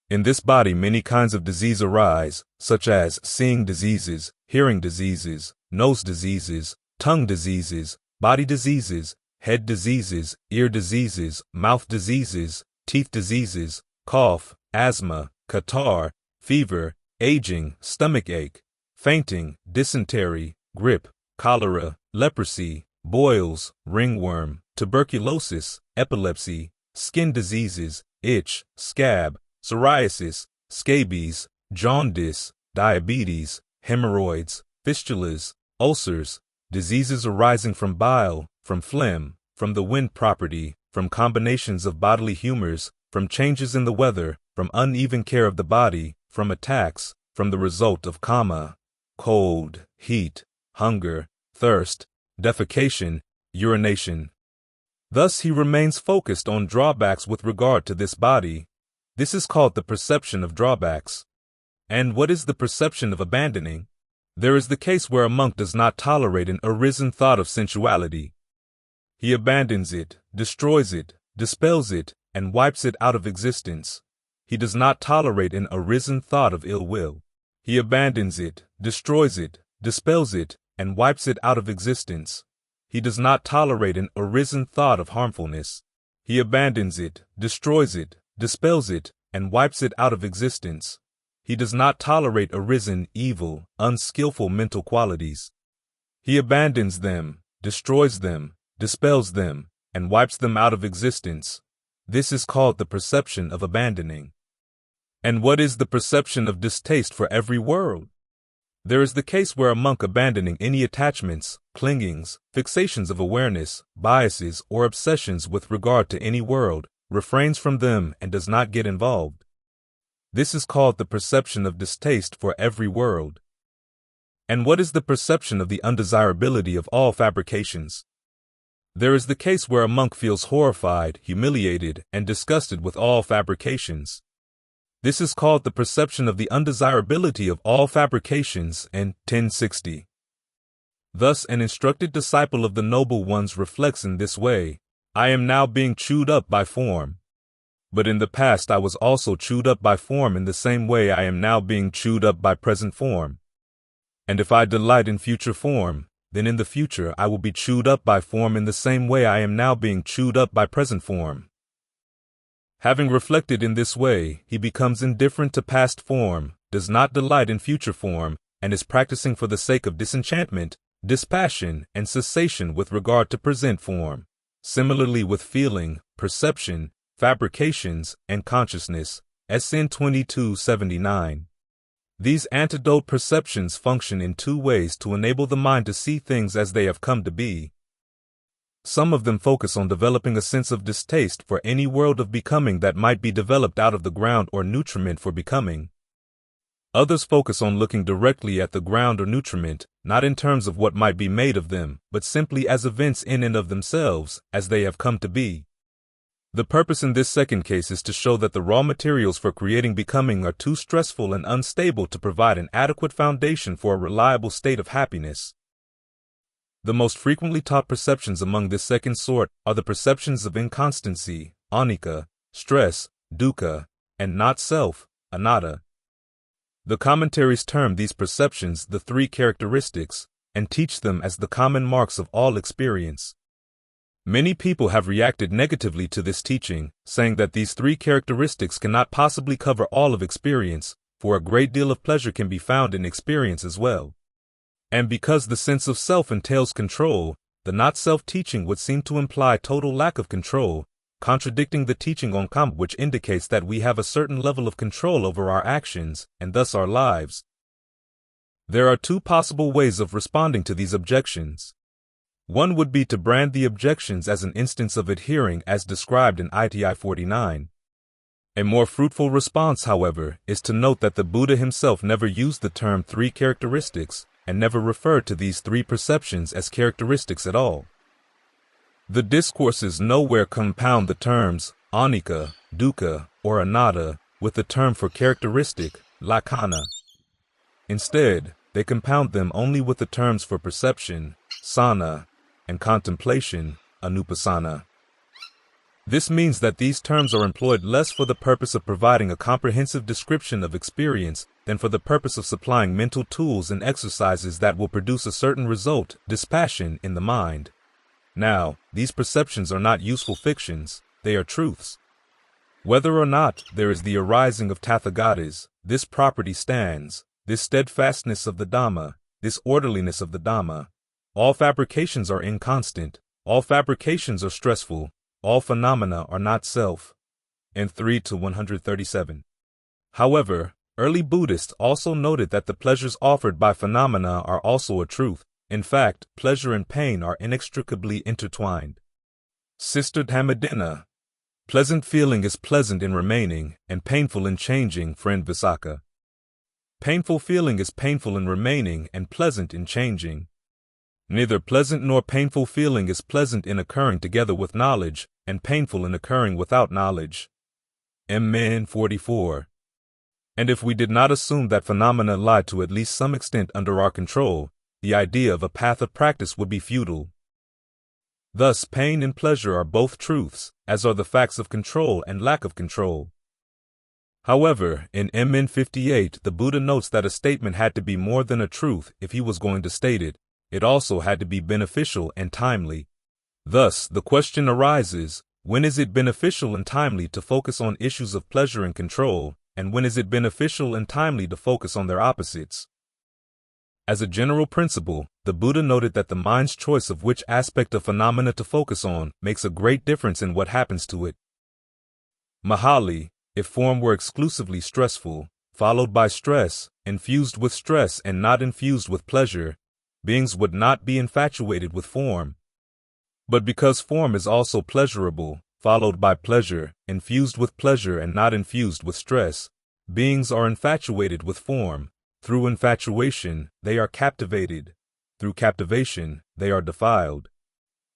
In this body many kinds of disease arise, such as seeing diseases, hearing diseases, nose diseases, tongue diseases, body diseases, head diseases, ear diseases, mouth diseases, teeth diseases, cough, asthma, catarrh, fever, aging, stomach ache, fainting, dysentery, grip, cholera, leprosy, boils, ringworm, tuberculosis, epilepsy, skin diseases, itch, scab, psoriasis, scabies, jaundice, diabetes, hemorrhoids, fistulas, ulcers, diseases arising from bile, from phlegm, from the wind property, from combinations of bodily humors, from changes in the weather, from uneven care of the body, from attacks, from the result of kama, cold, heat, hunger, thirst, defecation, urination. Thus he remains focused on drawbacks with regard to this body. This is called the perception of drawbacks. And what is the perception of abandoning? There is the case where a monk does not tolerate an arisen thought of sensuality. He abandons it, destroys it, dispels it, and wipes it out of existence. He does not tolerate an arisen thought of ill will. He abandons it, destroys it, dispels it, and wipes it out of existence. He does not tolerate an arisen thought of harmfulness. He abandons it, destroys it, dispels it, and wipes it out of existence. He does not tolerate arisen, evil, unskillful mental qualities. He abandons them, destroys them, dispels them, and wipes them out of existence. This is called the perception of abandoning. And what is the perception of distaste for every world? There is the case where a monk abandoning any attachments, clingings, fixations of awareness, biases, or obsessions with regard to any world, refrains from them and does not get involved. This is called the perception of distaste for every world. And what is the perception of the undesirability of all fabrications? There is the case where a monk feels horrified, humiliated, and disgusted with all fabrications. This is called the perception of the undesirability of all fabrications in 1060. Thus an instructed disciple of the Noble Ones reflects in this way: I am now being chewed up by form. But in the past I was also chewed up by form in the same way I am now being chewed up by present form. And if I delight in future form, then in the future I will be chewed up by form in the same way I am now being chewed up by present form. Having reflected in this way, he becomes indifferent to past form, does not delight in future form, and is practicing for the sake of disenchantment, dispassion, and cessation with regard to present form. Similarly with feeling, perception, fabrications, and consciousness, SN 2279. These antidote perceptions function in two ways to enable the mind to see things as they have come to be. Some of them focus on developing a sense of distaste for any world of becoming that might be developed out of the ground or nutriment for becoming. Others focus on looking directly at the ground or nutriment, not in terms of what might be made of them, but simply as events in and of themselves, as they have come to be. The purpose in this second case is to show that the raw materials for creating becoming are too stressful and unstable to provide an adequate foundation for a reliable state of happiness. The most frequently taught perceptions among this second sort are the perceptions of inconstancy, anicca, stress, dukkha, and not self, anatta. The commentaries term these perceptions the three characteristics, and teach them as the common marks of all experience. Many people have reacted negatively to this teaching, saying that these three characteristics cannot possibly cover all of experience, for a great deal of pleasure can be found in experience as well. And because the sense of self entails control, the not-self teaching would seem to imply total lack of control, contradicting the teaching on karma, which indicates that we have a certain level of control over our actions, and thus our lives. There are two possible ways of responding to these objections. One would be to brand the objections as an instance of adhering as described in ITI 49. A more fruitful response, however, is to note that the Buddha himself never used the term three characteristics and never referred to these three perceptions as characteristics at all. The discourses nowhere compound the terms anicca, dukkha, or anatta with the term for characteristic, lakkhana. Instead, they compound them only with the terms for perception, sana, and contemplation, anupassana. This means that these terms are employed less for the purpose of providing a comprehensive description of experience than for the purpose of supplying mental tools and exercises that will produce a certain result, dispassion, in the mind. Now, these perceptions are not useful fictions, they are truths. Whether or not there is the arising of Tathagatas, this property stands, this steadfastness of the Dhamma, this orderliness of the Dhamma. All fabrications are inconstant, all fabrications are stressful, all phenomena are not self. And 3-137. However, early Buddhists also noted that the pleasures offered by phenomena are also a truth. In fact, pleasure and pain are inextricably intertwined. Sister Dhammadina. Pleasant feeling is pleasant in remaining, and painful in changing, friend Visakha. Painful feeling is painful in remaining, and pleasant in changing. Neither pleasant nor painful feeling is pleasant in occurring together with knowledge, and painful in occurring without knowledge. Mn 44. And if we did not assume that phenomena lie to at least some extent under our control, the idea of a path of practice would be futile. Thus, pain and pleasure are both truths, as are the facts of control and lack of control. However, in Mn 58, the Buddha notes that a statement had to be more than a truth if he was going to state it. It also had to be beneficial and timely. Thus, the question arises, when is it beneficial and timely to focus on issues of pleasure and control, and when is it beneficial and timely to focus on their opposites? As a general principle, the Buddha noted that the mind's choice of which aspect of phenomena to focus on makes a great difference in what happens to it. Mahali, if form were exclusively stressful, followed by stress, infused with stress and not infused with pleasure, beings would not be infatuated with form. But because form is also pleasurable, followed by pleasure, infused with pleasure and not infused with stress, beings are infatuated with form. Through infatuation, they are captivated. Through captivation, they are defiled.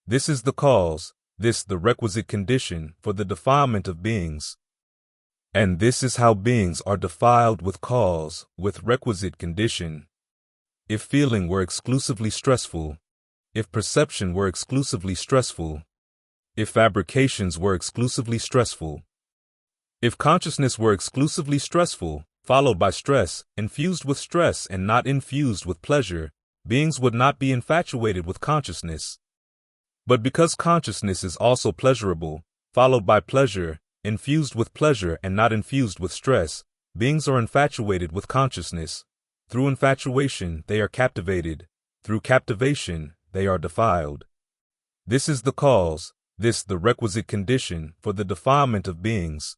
This is the cause, this the requisite condition for the defilement of beings. And this is how beings are defiled with cause, with requisite condition. If feeling were exclusively stressful, if perception were exclusively stressful, if fabrications were exclusively stressful, if consciousness were exclusively stressful, followed by stress, infused with stress and not infused with pleasure, beings would not be infatuated with consciousness. But because consciousness is also pleasurable, followed by pleasure, infused with pleasure and not infused with stress, beings are infatuated with consciousness. Through infatuation, they are captivated. Through captivation, they are defiled. This is the cause, this the requisite condition for the defilement of beings.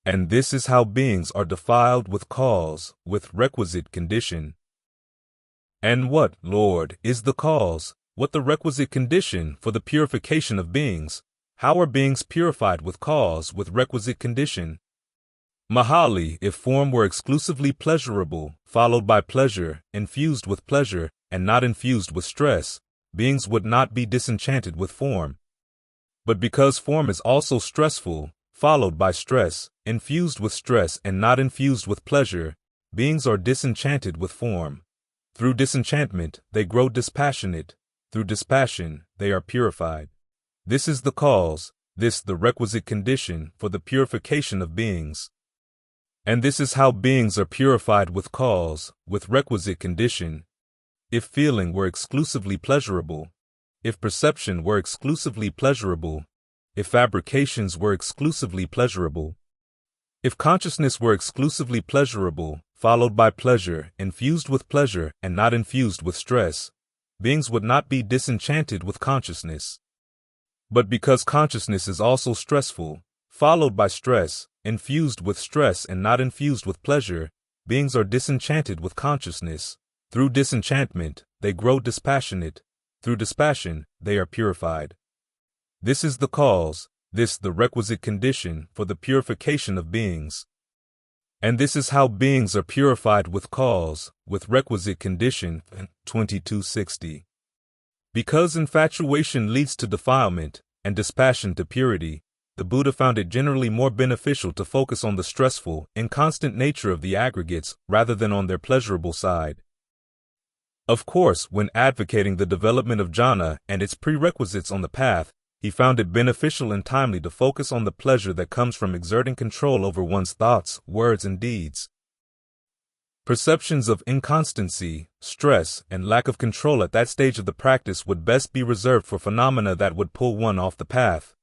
And this is how beings are defiled with cause, with requisite condition. And what, Lord, is the cause, what the requisite condition for the purification of beings? How are beings purified with cause, with requisite condition? Mahali, if form were exclusively pleasurable, followed by pleasure, infused with pleasure, and not infused with stress, beings would not be disenchanted with form. But because form is also stressful, followed by stress, infused with stress and not infused with pleasure, beings are disenchanted with form. Through disenchantment, they grow dispassionate. Through dispassion, they are purified. This is the cause, this the requisite condition for the purification of beings. And this is how beings are purified with cause, with requisite condition. If feeling were exclusively pleasurable, if perception were exclusively pleasurable, if fabrications were exclusively pleasurable, if consciousness were exclusively pleasurable, followed by pleasure, infused with pleasure and not infused with stress, beings would not be disenchanted with consciousness. But because consciousness is also stressful, followed by stress, infused with stress and not infused with pleasure, beings are disenchanted with consciousness. Through disenchantment, they grow dispassionate. Through dispassion, they are purified. This is the cause, this the requisite condition for the purification of beings. And this is how beings are purified with cause, with requisite condition, 2260. Because infatuation leads to defilement, and dispassion to purity, the Buddha found it generally more beneficial to focus on the stressful, inconstant nature of the aggregates rather than on their pleasurable side. Of course, when advocating the development of jhana and its prerequisites on the path, he found it beneficial and timely to focus on the pleasure that comes from exerting control over one's thoughts, words, and deeds. Perceptions of inconstancy, stress, and lack of control at that stage of the practice would best be reserved for phenomena that would pull one off the path.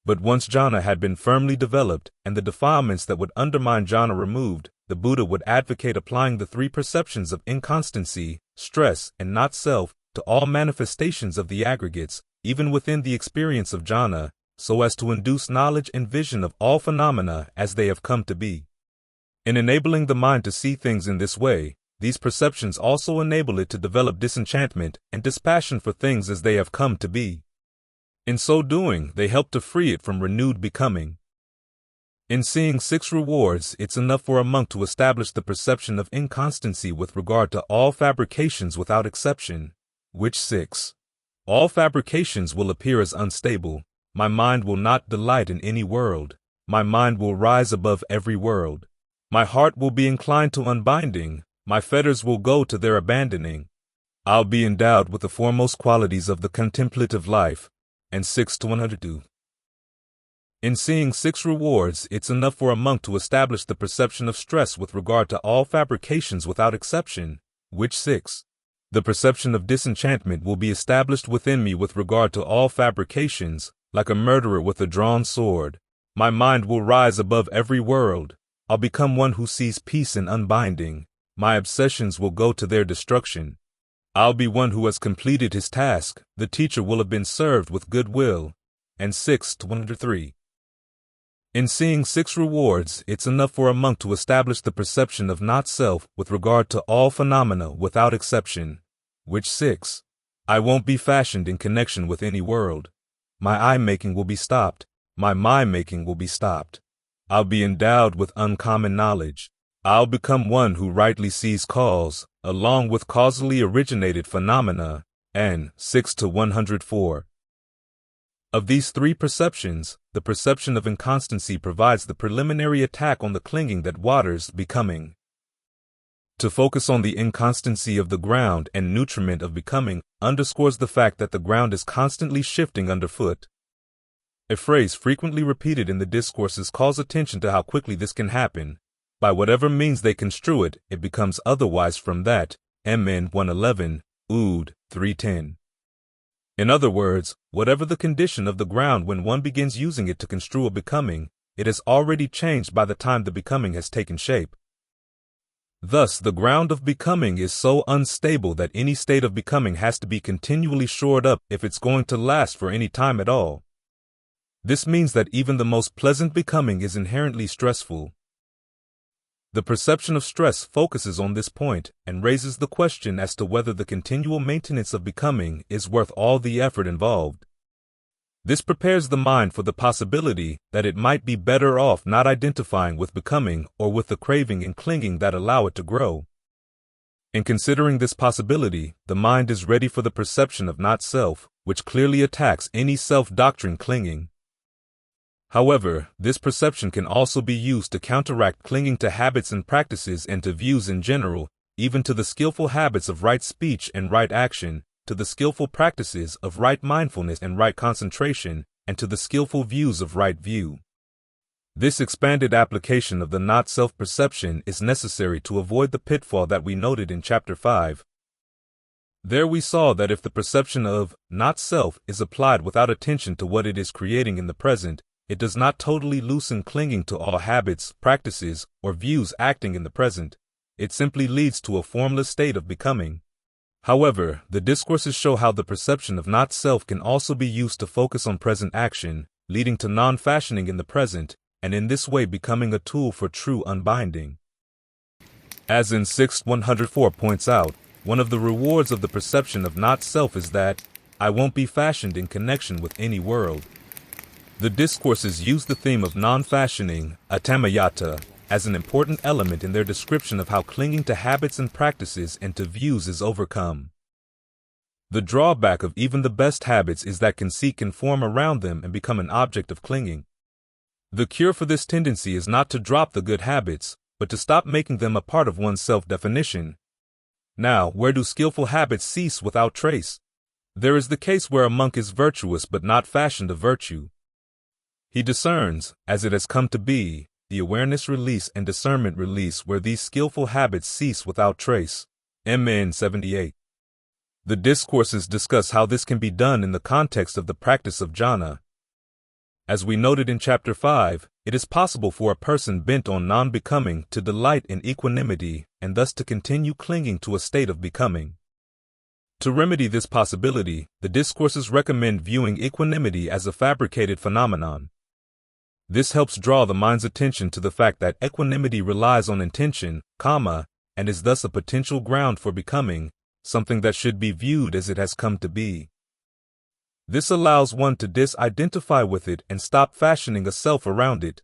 But once jhana had been firmly developed and the defilements that would undermine jhana removed, the Buddha would advocate applying the three perceptions of inconstancy, stress, and not self to all manifestations of the aggregates, even within the experience of jhana, so as to induce knowledge and vision of all phenomena as they have come to be. In enabling the mind to see things in this way, these perceptions also enable it to develop disenchantment and dispassion for things as they have come to be. In so doing, they help to free it from renewed becoming. In seeing 6 rewards, it's enough for a monk to establish the perception of inconstancy with regard to all fabrications without exception, which 6. All fabrications will appear as unstable. My mind will not delight in any world. My mind will rise above every world. My heart will be inclined to unbinding. My fetters will go to their abandoning. I'll be endowed with the foremost qualities of the contemplative life. And 6 to 102. In seeing 6 rewards, it's enough for a monk to establish the perception of stress with regard to all fabrications without exception, which 6. The perception of disenchantment will be established within me with regard to all fabrications, like a murderer with a drawn sword. My mind will rise above every world. I'll become one who sees peace in unbinding. My obsessions will go to their destruction. I'll be one who has completed his task. The teacher will have been served with good will. And 6 to 103. In seeing 6 rewards, it's enough for a monk to establish the perception of not self with regard to all phenomena without exception, which 6. I won't be fashioned in connection with any world. My eye-making will be stopped. My mind-making will be stopped. I'll be endowed with uncommon knowledge. I'll become one who rightly sees cause, along with causally originated phenomena, and 6 to 104. Of these 3 perceptions, the perception of inconstancy provides the preliminary attack on the clinging that waters becoming. To focus on the inconstancy of the ground and nutriment of becoming underscores the fact that the ground is constantly shifting underfoot. A phrase frequently repeated in the discourses calls attention to how quickly this can happen. By whatever means they construe it, it becomes otherwise from that, MN 111, Ood 310. In other words, whatever the condition of the ground when one begins using it to construe a becoming, it has already changed by the time the becoming has taken shape. Thus, the ground of becoming is so unstable that any state of becoming has to be continually shored up if it's going to last for any time at all. This means that even the most pleasant becoming is inherently stressful. The perception of stress focuses on this point and raises the question as to whether the continual maintenance of becoming is worth all the effort involved. This prepares the mind for the possibility that it might be better off not identifying with becoming or with the craving and clinging that allow it to grow. In considering this possibility, the mind is ready for the perception of not self, which clearly attacks any self-doctrine clinging. However, this perception can also be used to counteract clinging to habits and practices and to views in general, even to the skillful habits of right speech and right action, to the skillful practices of right mindfulness and right concentration, and to the skillful views of right view. This expanded application of the not-self perception is necessary to avoid the pitfall that we noted in Chapter 5. There we saw that if the perception of not-self is applied without attention to what it is creating in the present, it does not totally loosen clinging to all habits, practices, or views acting in the present. It simply leads to a formless state of becoming. However, the discourses show how the perception of not-self can also be used to focus on present action, leading to non-fashioning in the present, and in this way becoming a tool for true unbinding. As in 6-104 points out, one of the rewards of the perception of not-self is that I won't be fashioned in connection with any world. The discourses use the theme of non-fashioning, atamayata, as an important element in their description of how clinging to habits and practices and to views is overcome. The drawback of even the best habits is that conceit can form around them and become an object of clinging. The cure for this tendency is not to drop the good habits, but to stop making them a part of one's self-definition. Now, where do skillful habits cease without trace? There is the case where a monk is virtuous but not fashioned a virtue. He discerns, as it has come to be, the awareness release and discernment release where these skillful habits cease without trace. MN 78. The discourses discuss how this can be done in the context of the practice of jhana. As we noted in Chapter 5, it is possible for a person bent on non-becoming to delight in equanimity and thus to continue clinging to a state of becoming. To remedy this possibility, the discourses recommend viewing equanimity as a fabricated phenomenon. This helps draw the mind's attention to the fact that equanimity relies on intention, and is thus a potential ground for becoming, something that should be viewed as it has come to be. This allows one to disidentify with it and stop fashioning a self around it.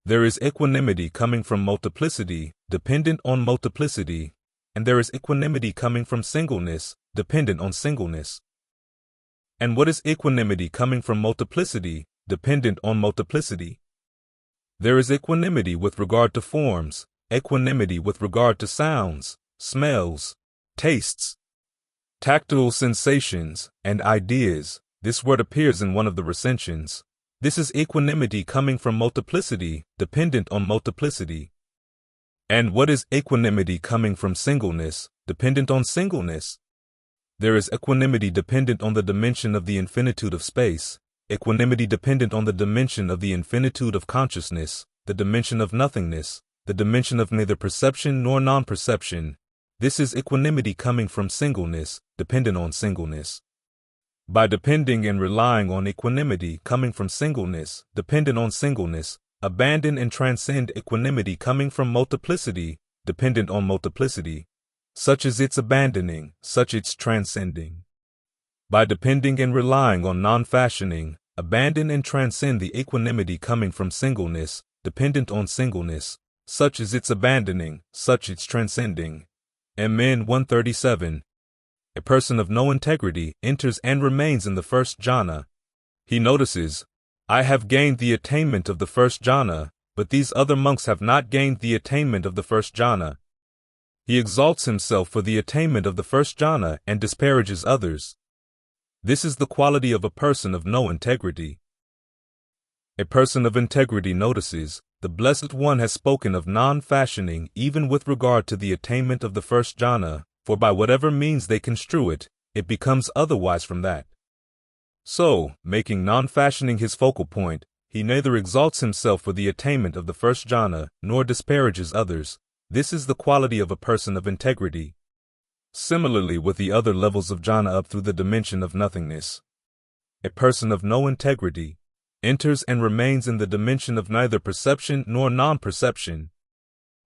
There is equanimity coming from multiplicity, dependent on multiplicity, and there is equanimity coming from singleness, dependent on singleness. And what is equanimity coming from multiplicity, dependent on multiplicity? There is equanimity with regard to forms, equanimity with regard to sounds, smells, tastes, tactile sensations, and ideas. This word appears in one of the recensions. This is equanimity coming from multiplicity, dependent on multiplicity. And what is equanimity coming from singleness, dependent on singleness? There is equanimity dependent on the dimension of the infinitude of space, equanimity dependent on the dimension of the infinitude of consciousness, the dimension of nothingness, the dimension of neither perception nor non-perception. This is equanimity coming from singleness, dependent on singleness. By depending and relying on equanimity coming from singleness, dependent on singleness, abandon and transcend equanimity coming from multiplicity, dependent on multiplicity. Such is its abandoning, such its transcending. By depending and relying on non-fashioning, abandon and transcend the equanimity coming from singleness, dependent on singleness. Such is its abandoning, such its transcending. MN 137. A person of no integrity enters and remains in the first jhana. He notices, I have gained the attainment of the first jhana, but these other monks have not gained the attainment of the first jhana. He exalts himself for the attainment of the first jhana and disparages others. This is the quality of a person of no integrity. A person of integrity notices, the Blessed One has spoken of non-fashioning even with regard to the attainment of the first jhana, for by whatever means they construe it, it becomes otherwise from that. So, making non-fashioning his focal point, he neither exalts himself for the attainment of the first jhana, nor disparages others. This is the quality of a person of integrity. Similarly with the other levels of jhana up through the dimension of nothingness. A person of no integrity enters and remains in the dimension of neither perception nor non-perception.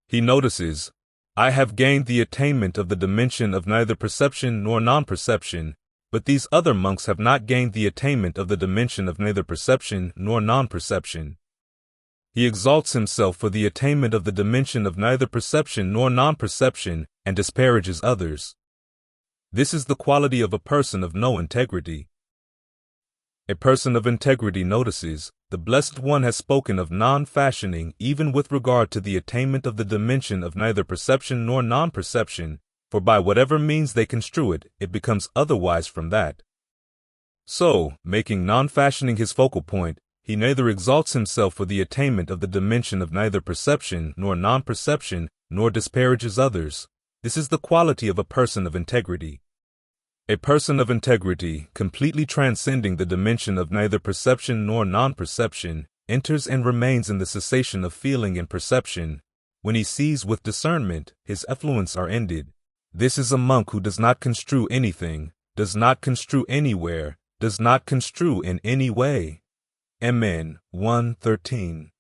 He notices, I have gained the attainment of the dimension of neither perception nor non-perception, but these other monks have not gained the attainment of the dimension of neither perception nor non-perception. He exalts himself for the attainment of the dimension of neither perception nor non-perception and disparages others. This is the quality of a person of no integrity. A person of integrity notices, the Blessed One has spoken of non-fashioning even with regard to the attainment of the dimension of neither perception nor non-perception, for by whatever means they construe it, it becomes otherwise from that. So, making non-fashioning his focal point, he neither exalts himself for the attainment of the dimension of neither perception nor non-perception, nor disparages others. This is the quality of a person of integrity. A person of integrity, completely transcending the dimension of neither perception nor non-perception, enters and remains in the cessation of feeling and perception. When he sees with discernment, his effluents are ended. This is a monk who does not construe anything, does not construe anywhere, does not construe in any way. MN 1:13.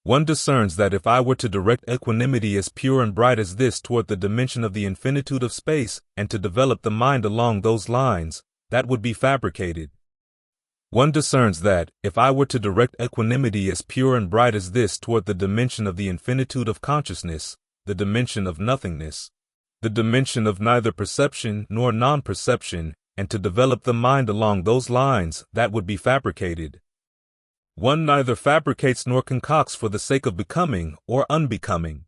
One discerns that if I were to direct equanimity as pure and bright as this toward the dimension of the infinitude of space and to develop the mind along those lines, that would be fabricated. One discerns that, if I were to direct equanimity as pure and bright as this toward the dimension of the infinitude of consciousness, the dimension of nothingness, the dimension of neither perception nor non-perception, and to develop the mind along those lines, that would be fabricated. One neither fabricates nor concocts for the sake of becoming or unbecoming.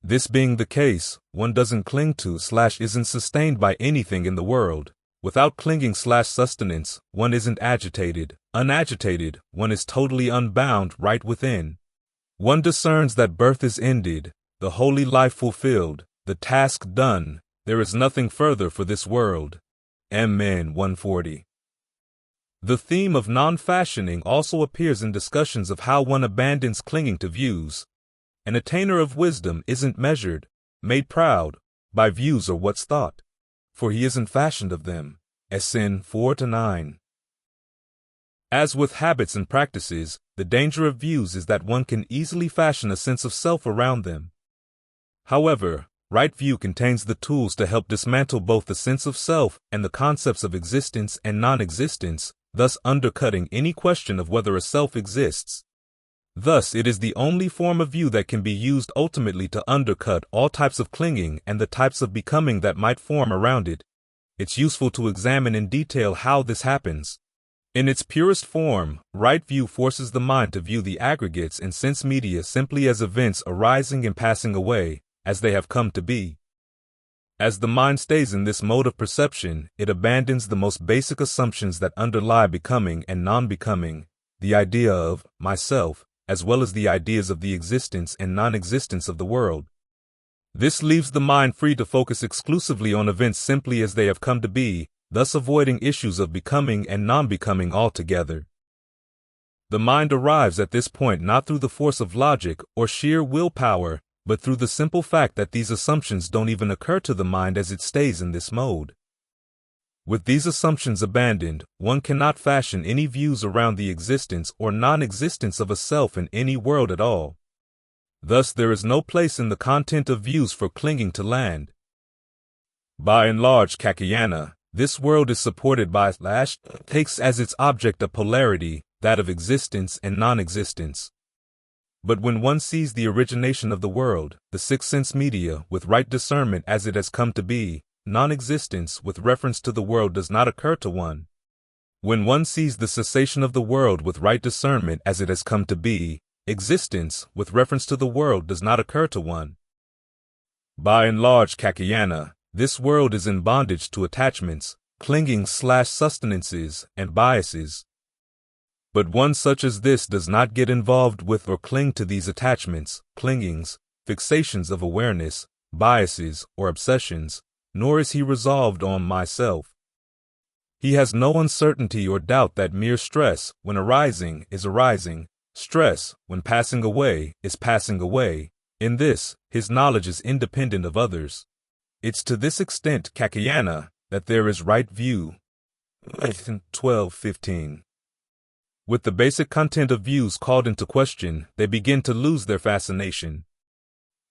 This being the case, one doesn't cling to / isn't sustained by anything in the world. Without clinging / sustenance, one isn't agitated. Unagitated, one is totally unbound right within. One discerns that birth is ended, the holy life fulfilled, the task done. There is nothing further for this world. Amen. 140. The theme of non-fashioning also appears in discussions of how one abandons clinging to views. An attainer of wisdom isn't measured, made proud, by views or what's thought, for he isn't fashioned of them. SN 4-9. As with habits and practices, the danger of views is that one can easily fashion a sense of self around them. However, right view contains the tools to help dismantle both the sense of self and the concepts of existence and non-existence, thus undercutting any question of whether a self exists. Thus, it is the only form of view that can be used ultimately to undercut all types of clinging and the types of becoming that might form around it. It's useful to examine in detail how this happens. In its purest form, right view forces the mind to view the aggregates and sense media simply as events arising and passing away, as they have come to be. As the mind stays in this mode of perception, it abandons the most basic assumptions that underlie becoming and non-becoming, the idea of myself, as well as the ideas of the existence and non-existence of the world. This leaves the mind free to focus exclusively on events simply as they have come to be, thus avoiding issues of becoming and non-becoming altogether. The mind arrives at this point not through the force of logic or sheer willpower, but through the simple fact that these assumptions don't even occur to the mind as it stays in this mode. With these assumptions abandoned, one cannot fashion any views around the existence or non-existence of a self in any world at all. Thus, there is no place in the content of views for clinging to land. By and large, Kakayana, this world is supported by / takes as its object a polarity, that of existence and non-existence. But when one sees the origination of the world, the six sense media, with right discernment as it has come to be, non-existence with reference to the world does not occur to one. When one sees the cessation of the world with right discernment as it has come to be, existence with reference to the world does not occur to one. By and large, Kakayana, this world is in bondage to attachments, clinging / sustenances, and biases. But one such as this does not get involved with or cling to these attachments, clingings, fixations of awareness, biases, or obsessions, nor is he resolved on myself. He has no uncertainty or doubt that mere stress, when arising, is arising, stress, when passing away, is passing away. In this, his knowledge is independent of others. It's to this extent, Kakayana, that there is right view. 12:15. With the basic content of views called into question, they begin to lose their fascination.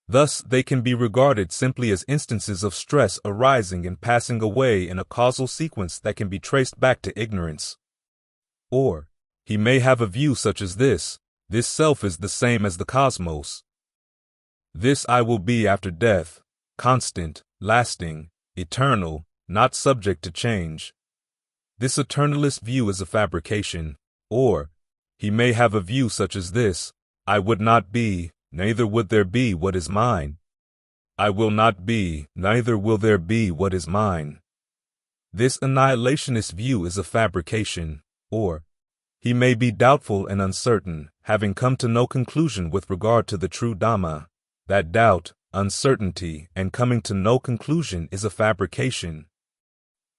Thus, they can be regarded simply as instances of stress arising and passing away in a causal sequence that can be traced back to ignorance. Or, he may have a view such as this self is the same as the cosmos. This I will be after death, constant, lasting, eternal, not subject to change. This eternalist view is a fabrication. Or, he may have a view such as this: I would not be, neither would there be what is mine. I will not be, neither will there be what is mine. This annihilationist view is a fabrication. Or, he may be doubtful and uncertain, having come to no conclusion with regard to the true Dhamma. That doubt, uncertainty, and coming to no conclusion is a fabrication.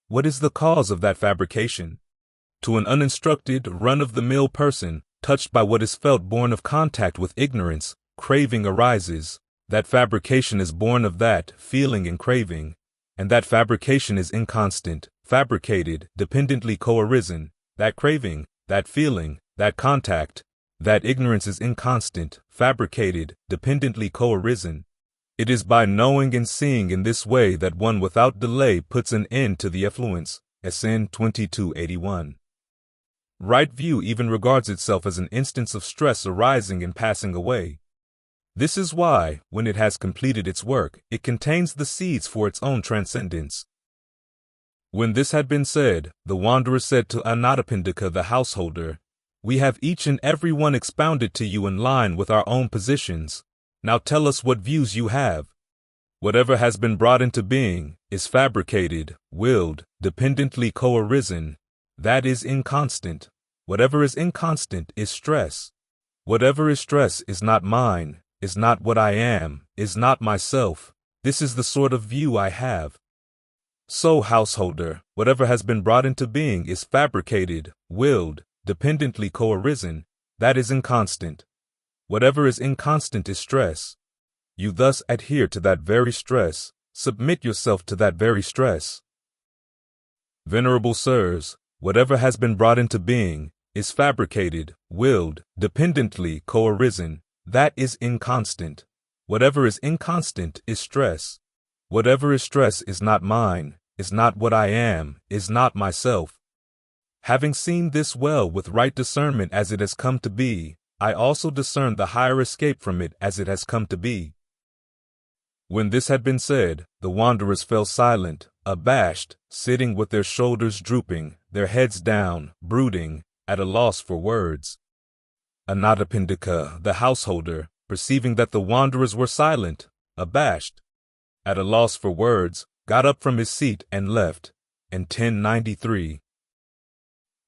What is the cause of that fabrication? To an uninstructed, run-of-the-mill person, touched by what is felt born of contact with ignorance, craving arises. That fabrication is born of that feeling and craving, and that fabrication is inconstant, fabricated, dependently co-arisen. That craving, that feeling, that contact, that ignorance is inconstant, fabricated, dependently co-arisen. It is by knowing and seeing in this way that one without delay puts an end to the effluence. SN 2281. Right view even regards itself as an instance of stress arising and passing away. This is why, when it has completed its work, it contains the seeds for its own transcendence. When this had been said, the wanderer said to Anathapindika the householder, "We have each and every one expounded to you in line with our own positions. Now tell us what views you have. Whatever has been brought into being is fabricated, willed, dependently co-arisen. That is inconstant. Whatever is inconstant is stress. Whatever is stress is not mine, is not what I am, is not myself. This is the sort of view I have. So, householder, whatever has been brought into being is fabricated, willed, dependently co-arisen. That is inconstant. Whatever is inconstant is stress. You thus adhere to that very stress, submit yourself to that very stress. Venerable sirs, whatever has been brought into being is fabricated, willed, dependently co-arisen. That is inconstant. Whatever is inconstant is stress. Whatever is stress is not mine, is not what I am, is not myself. Having seen this well with right discernment as it has come to be, I also discern the higher escape from it as it has come to be." When this had been said, the wanderers fell silent, abashed, sitting with their shoulders drooping, their heads down, brooding, at a loss for words. Anathapindika, the householder, perceiving that the wanderers were silent, abashed, at a loss for words, got up from his seat and left. In 1093.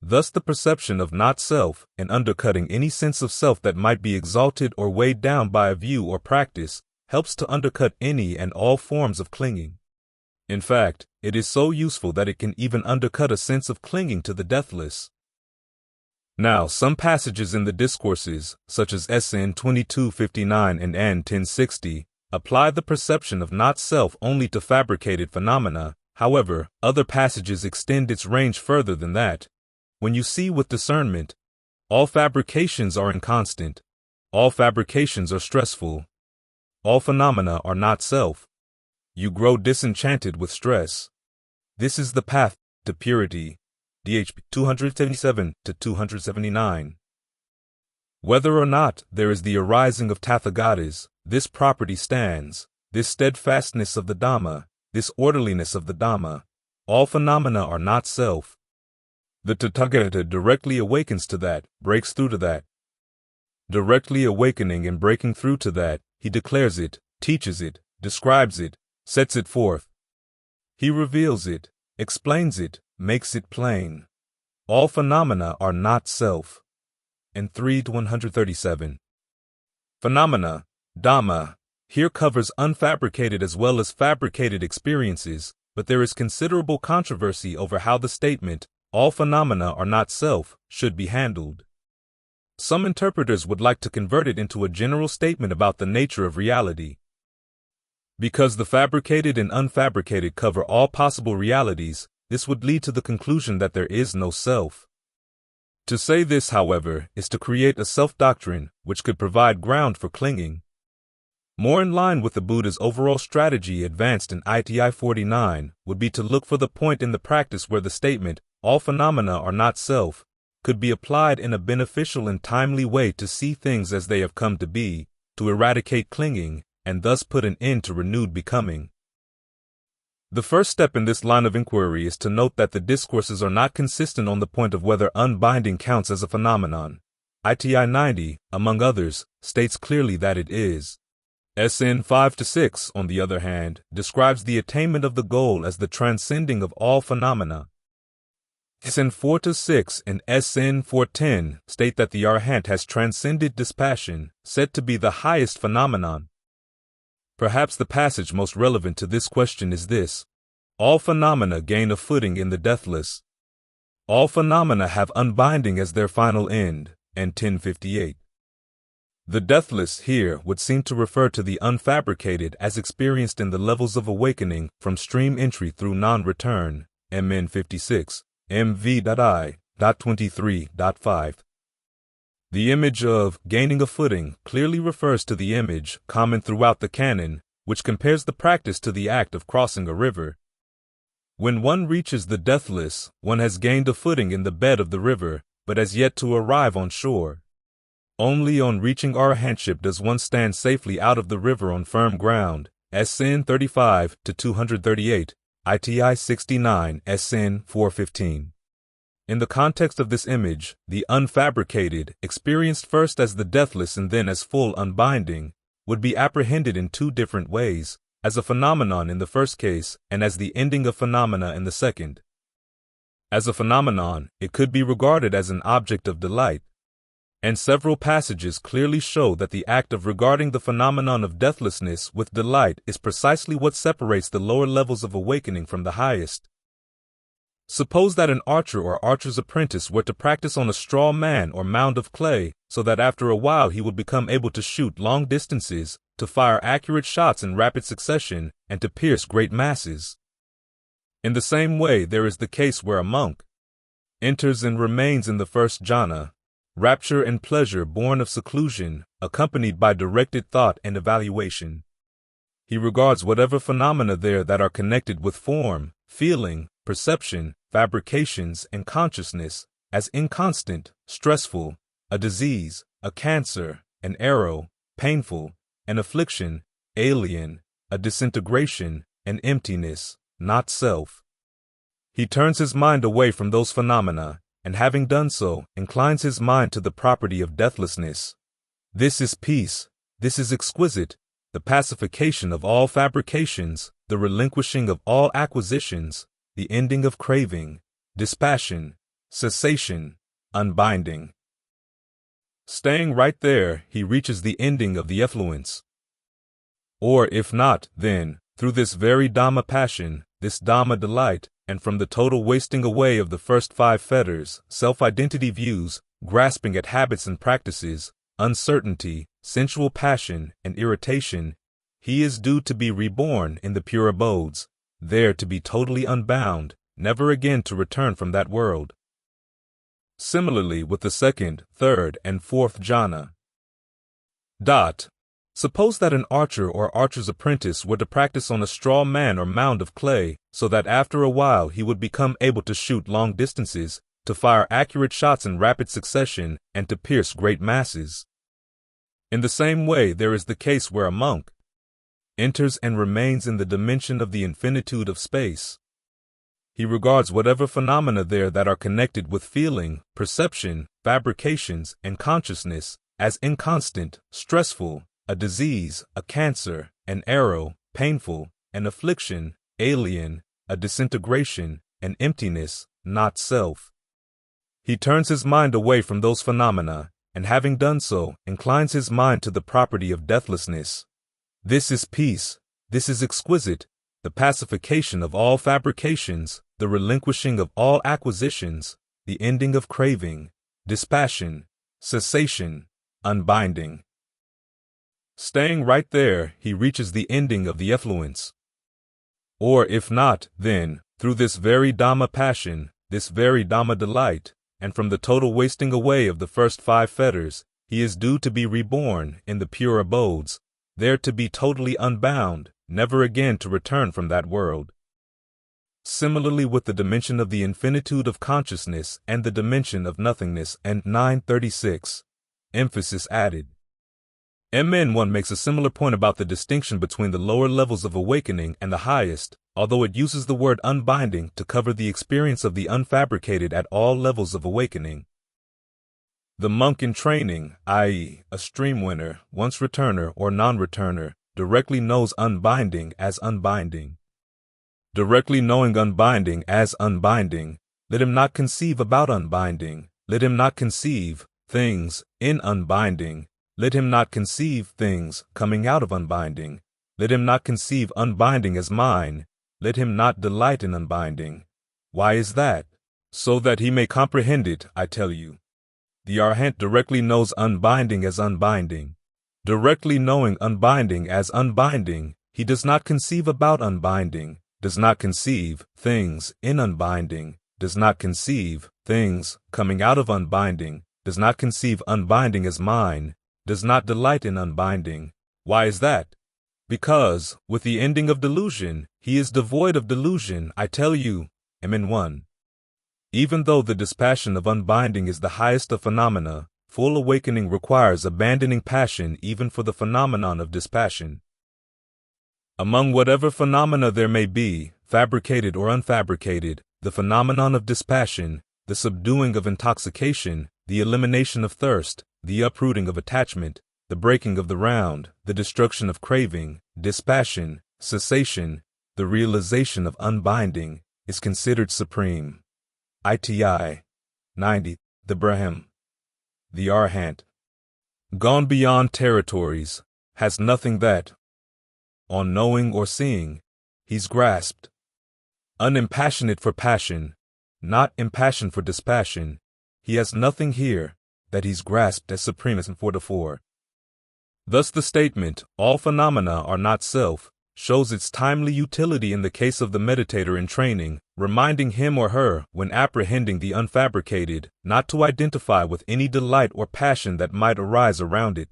Thus the perception of not-self, and undercutting any sense of self that might be exalted or weighed down by a view or practice, helps to undercut any and all forms of clinging. In fact, it is so useful that it can even undercut a sense of clinging to the deathless. Now, some passages in the discourses, such as SN 2259 and N 1060, apply the perception of not-self only to fabricated phenomena. However, other passages extend its range further than that. When you see with discernment, all fabrications are inconstant, all fabrications are stressful, all phenomena are not self, you grow disenchanted with stress. This is the path to purity. DHP 277 to 279. Whether or not there is the arising of Tathagatas, this property stands, this steadfastness of the Dhamma, this orderliness of the Dhamma. All phenomena are not self. The Tathagata directly awakens to that, breaks through to that. Directly awakening and breaking through to that, he declares it, teaches it, describes it, sets it forth. He reveals it, explains it, makes it plain. All phenomena are not self. In 3-137. Phenomena, Dhamma, here covers unfabricated as well as fabricated experiences, but there is considerable controversy over how the statement, all phenomena are not self, should be handled. Some interpreters would like to convert it into a general statement about the nature of reality. Because the fabricated and unfabricated cover all possible realities, this would lead to the conclusion that there is no self. To say this, however, is to create a self-doctrine which could provide ground for clinging. More in line with the Buddha's overall strategy advanced in ITI 49 would be to look for the point in the practice where the statement, all phenomena are not self, could be applied in a beneficial and timely way to see things as they have come to be, to eradicate clinging, and thus put an end to renewed becoming. The first step in this line of inquiry is to note that the discourses are not consistent on the point of whether unbinding counts as a phenomenon. ITI 90, among others, states clearly that it is. SN 5-6, on the other hand, describes the attainment of the goal as the transcending of all phenomena. SN 4-6 and SN 410 state that the Arhat has transcended dispassion, said to be the highest phenomenon. Perhaps the passage most relevant to this question is this: all phenomena gain a footing in the deathless. All phenomena have unbinding as their final end, and 1058. The deathless here would seem to refer to the unfabricated as experienced in the levels of awakening from stream entry through non-return, MN 56, MV.I.23.5. The image of gaining a footing clearly refers to the image, common throughout the canon, which compares the practice to the act of crossing a river. When one reaches the deathless, one has gained a footing in the bed of the river, but as yet to arrive on shore. Only on reaching arahantship does one stand safely out of the river on firm ground. SN 35 to 238, ITI 69, SN 415. In the context of this image, the unfabricated, experienced first as the deathless and then as full unbinding, would be apprehended in two different ways, as a phenomenon in the first case and as the ending of phenomena in the second. As a phenomenon, it could be regarded as an object of delight, and several passages clearly show that the act of regarding the phenomenon of deathlessness with delight is precisely what separates the lower levels of awakening from the highest. Suppose that an archer or archer's apprentice were to practice on a straw man or mound of clay, so that after a while he would become able to shoot long distances, to fire accurate shots in rapid succession, and to pierce great masses. In the same way, there is the case where a monk enters and remains in the first jhana, rapture and pleasure born of seclusion, accompanied by directed thought and evaluation. He regards whatever phenomena there that are connected with form, feeling, perception, fabrications, and consciousness as inconstant, stressful, a disease, a cancer, an arrow, painful, an affliction, alien, a disintegration, an emptiness, not self. He turns his mind away from those phenomena, and having done so, inclines his mind to the property of deathlessness. This is peace, this is exquisite, the pacification of all fabrications, the relinquishing of all acquisitions, the ending of craving, dispassion, cessation, unbinding. Staying right there, he reaches the ending of the effluence. Or if not, then, through this very Dhamma passion, this Dhamma delight, and from the total wasting away of the first 5 fetters, self-identity views, grasping at habits and practices, uncertainty, sensual passion, and irritation, he is due to be reborn in the pure abodes, there to be totally unbound, never again to return from that world. Similarly with the second, third, and fourth jhana. Suppose that an archer or archer's apprentice were to practice on a straw man or mound of clay, so that after a while he would become able to shoot long distances, to fire accurate shots in rapid succession, and to pierce great masses. In the same way, there is the case where a monk enters and remains in the dimension of the infinitude of space. He regards whatever phenomena there that are connected with feeling, perception, fabrications, and consciousness as inconstant, stressful, a disease, a cancer, an arrow, painful, an affliction, alien, a disintegration, an emptiness, not self. He turns his mind away from those phenomena, and having done so, inclines his mind to the property of deathlessness. This is peace, this is exquisite, the pacification of all fabrications, the relinquishing of all acquisitions, the ending of craving, dispassion, cessation, unbinding. Staying right there, he reaches the ending of the effluence. Or if not, then, through this very Dhamma passion, this very Dhamma delight, and from the total wasting away of the first 5 fetters, he is due to be reborn in the pure abodes, there to be totally unbound, never again to return from that world. Similarly with the dimension of the infinitude of consciousness and the dimension of nothingness, and 936. Emphasis added. One makes a similar point about the distinction between the lower levels of awakening and the highest, although it uses the word unbinding to cover the experience of the unfabricated at all levels of awakening. The monk in training, i.e., a stream winner, once returner or non-returner, directly knows unbinding as unbinding. Directly knowing unbinding as unbinding, let him not conceive about unbinding, let him not conceive things in unbinding, let him not conceive things coming out of unbinding, let him not conceive unbinding as mine, let him not delight in unbinding. Why is that? So that he may comprehend it, I tell you. The Arhat directly knows unbinding as unbinding. Directly knowing unbinding as unbinding, he does not conceive about unbinding, does not conceive things in unbinding, does not conceive things coming out of unbinding, does not conceive unbinding as mine, does not delight in unbinding. Why is that? Because, with the ending of delusion, he is devoid of delusion, I tell you. 1. Even though the dispassion of unbinding is the highest of phenomena, full awakening requires abandoning passion even for the phenomenon of dispassion. Among whatever phenomena there may be, fabricated or unfabricated, the phenomenon of dispassion, the subduing of intoxication, the elimination of thirst, the uprooting of attachment, the breaking of the round, the destruction of craving, dispassion, cessation, the realization of unbinding, is considered supreme. Iti 90. The Brahm, the Arhat, gone beyond territories, has nothing that, on knowing or seeing, he's grasped. Unimpassionate for passion, not impassioned for dispassion, he has nothing here that he's grasped as supremest in 44. Thus the statement, all phenomena are not self, shows its timely utility in the case of the meditator in training, reminding him or her, when apprehending the unfabricated, not to identify with any delight or passion that might arise around it.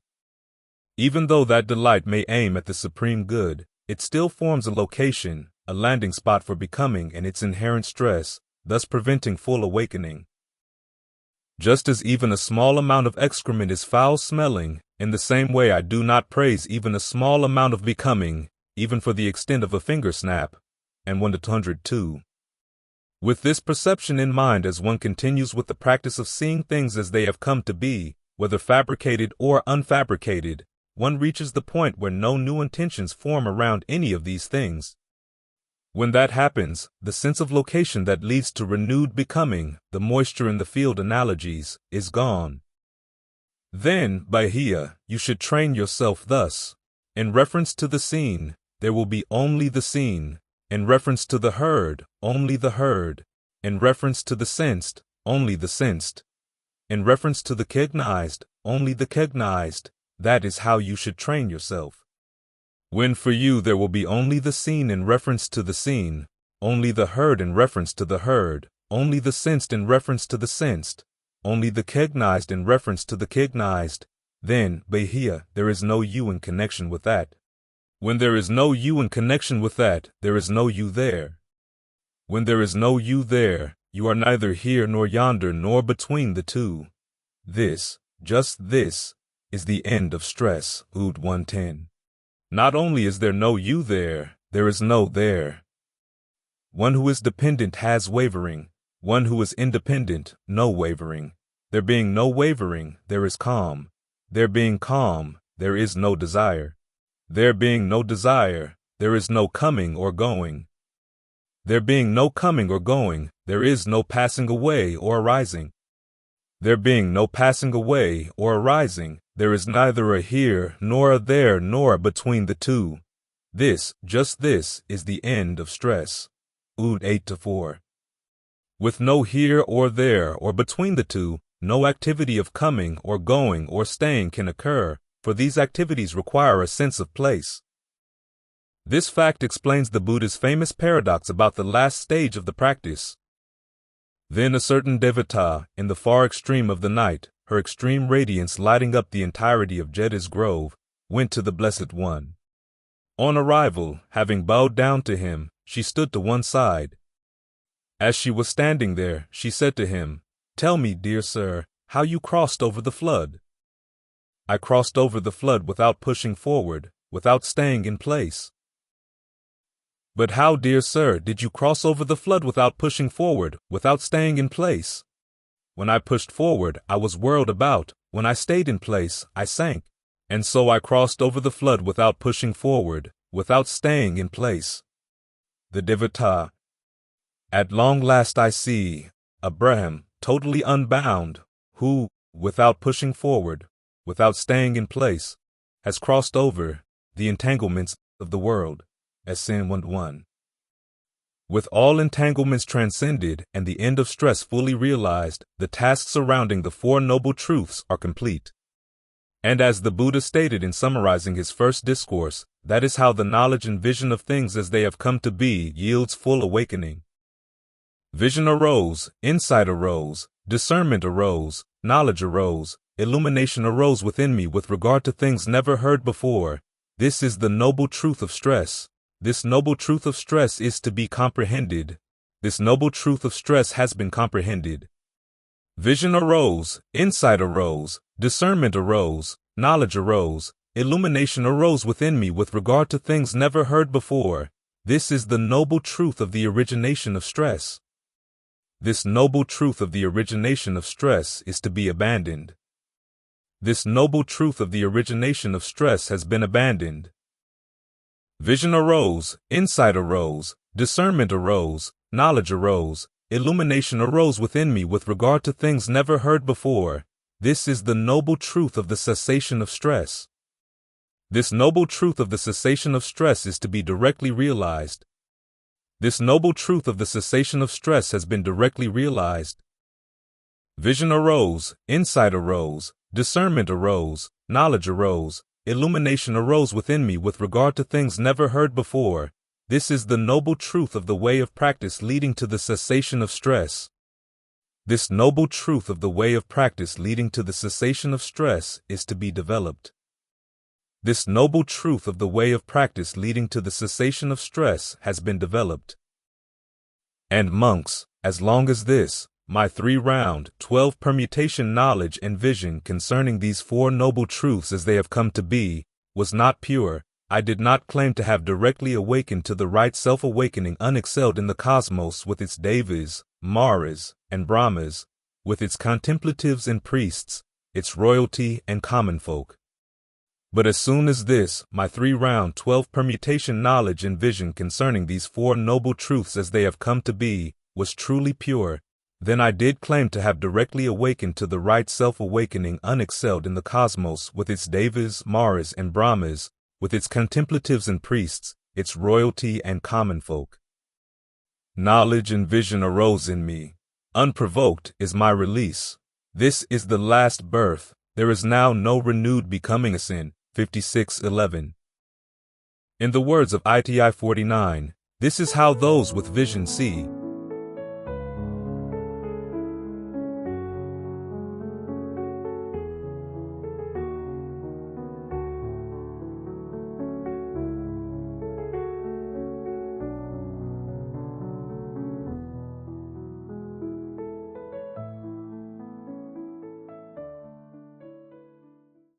Even though that delight may aim at the supreme good, it still forms a location, a landing spot for becoming and its inherent stress, thus preventing full awakening. Just as even a small amount of excrement is foul-smelling, in the same way I do not praise even a small amount of becoming, even for the extent of a finger snap, and 1-202. With this perception in mind as one continues with the practice of seeing things as they have come to be, whether fabricated or unfabricated, one reaches the point where no new intentions form around any of these things. When that happens, the sense of location that leads to renewed becoming, the moisture in the field analogies, is gone. Then, Bahia, you should train yourself thus. In reference to the seen, there will be only the seen. In reference to the heard, only the heard. In reference to the sensed, only the sensed. In reference to the cognized, only the cognized. That is how you should train yourself. When for you there will be only the seen in reference to the seen, only the heard in reference to the heard, only the sensed in reference to the sensed, only the cognized in reference to the cognized, then, Bahia, there is no you in connection with that. When there is no you in connection with that, there is no you there. When there is no you there, you are neither here nor yonder nor between the two. This, just this, is the end of stress, Ood 110. Not only is there no you there is no there. One who is dependent has wavering. One who is independent, no wavering. There being no wavering, there is calm. There being calm, there is no desire. There being no desire, there is no coming or going. There being no coming or going, there is no passing away or arising. There being no passing away or arising, there is neither a here nor a there nor a between the two. This, just this, is the end of stress. Ood 8-4. With no here or there or between the two, no activity of coming or going or staying can occur, for these activities require a sense of place. This fact explains the Buddha's famous paradox about the last stage of the practice. Then a certain devata, in the far extreme of the night, her extreme radiance lighting up the entirety of Jedda's grove, went to the Blessed One. On arrival, having bowed down to him, she stood to one side. As she was standing there, she said to him, "Tell me, dear sir, how you crossed over the flood." "I crossed over the flood without pushing forward, without staying in place." "But how, dear sir, did you cross over the flood without pushing forward, without staying in place?" "When I pushed forward, I was whirled about. When I stayed in place, I sank. And so I crossed over the flood without pushing forward, without staying in place." The Devata. At long last I see a Brahm, totally unbound, who, without pushing forward, without staying in place, has crossed over the entanglements of the world. Sin 1-1. With all entanglements transcended and the end of stress fully realized, the tasks surrounding the Four Noble Truths are complete. And as the Buddha stated in summarizing his first discourse, that is how the knowledge and vision of things as they have come to be yields full awakening. Vision arose, insight arose, discernment arose, knowledge arose, illumination arose within me with regard to things never heard before. This is the noble truth of stress. This noble truth of stress is to be comprehended. This noble truth of stress has been comprehended. Vision arose, insight arose, discernment arose, knowledge arose, illumination arose within me with regard to things never heard before. This is the noble truth of the origination of stress. This noble truth of the origination of stress is to be abandoned. This noble truth of the origination of stress has been abandoned. Vision arose, insight arose, discernment arose, knowledge arose, illumination arose within me with regard to things never heard before. This is the noble truth of the cessation of stress. This noble truth of the cessation of stress is to be directly realized. This noble truth of the cessation of stress has been directly realized. Vision arose, insight arose, discernment arose, knowledge arose, illumination arose within me with regard to things never heard before. This is the noble truth of the way of practice leading to the cessation of stress. This noble truth of the way of practice leading to the cessation of stress is to be developed. This noble truth of the way of practice leading to the cessation of stress has been developed. And monks, as long as this, my 3-round, 12 permutation knowledge and vision concerning these 4 noble truths as they have come to be, was not pure, I did not claim to have directly awakened to the right self-awakening unexcelled in the cosmos with its devas, maras, and brahmas, with its contemplatives and priests, its royalty and common folk. But as soon as this, my 3-round, 12 permutation knowledge and vision concerning these 4 noble truths as they have come to be, was truly pure, then I did claim to have directly awakened to the right self-awakening unexcelled in the cosmos with its devas, maras, and brahmas, with its contemplatives and priests, its royalty and common folk. Knowledge and vision arose in me. Unprovoked is my release. This is the last birth. There is now no renewed becoming a sin. 56:11. In the words of ITI 49, this is how those with vision see.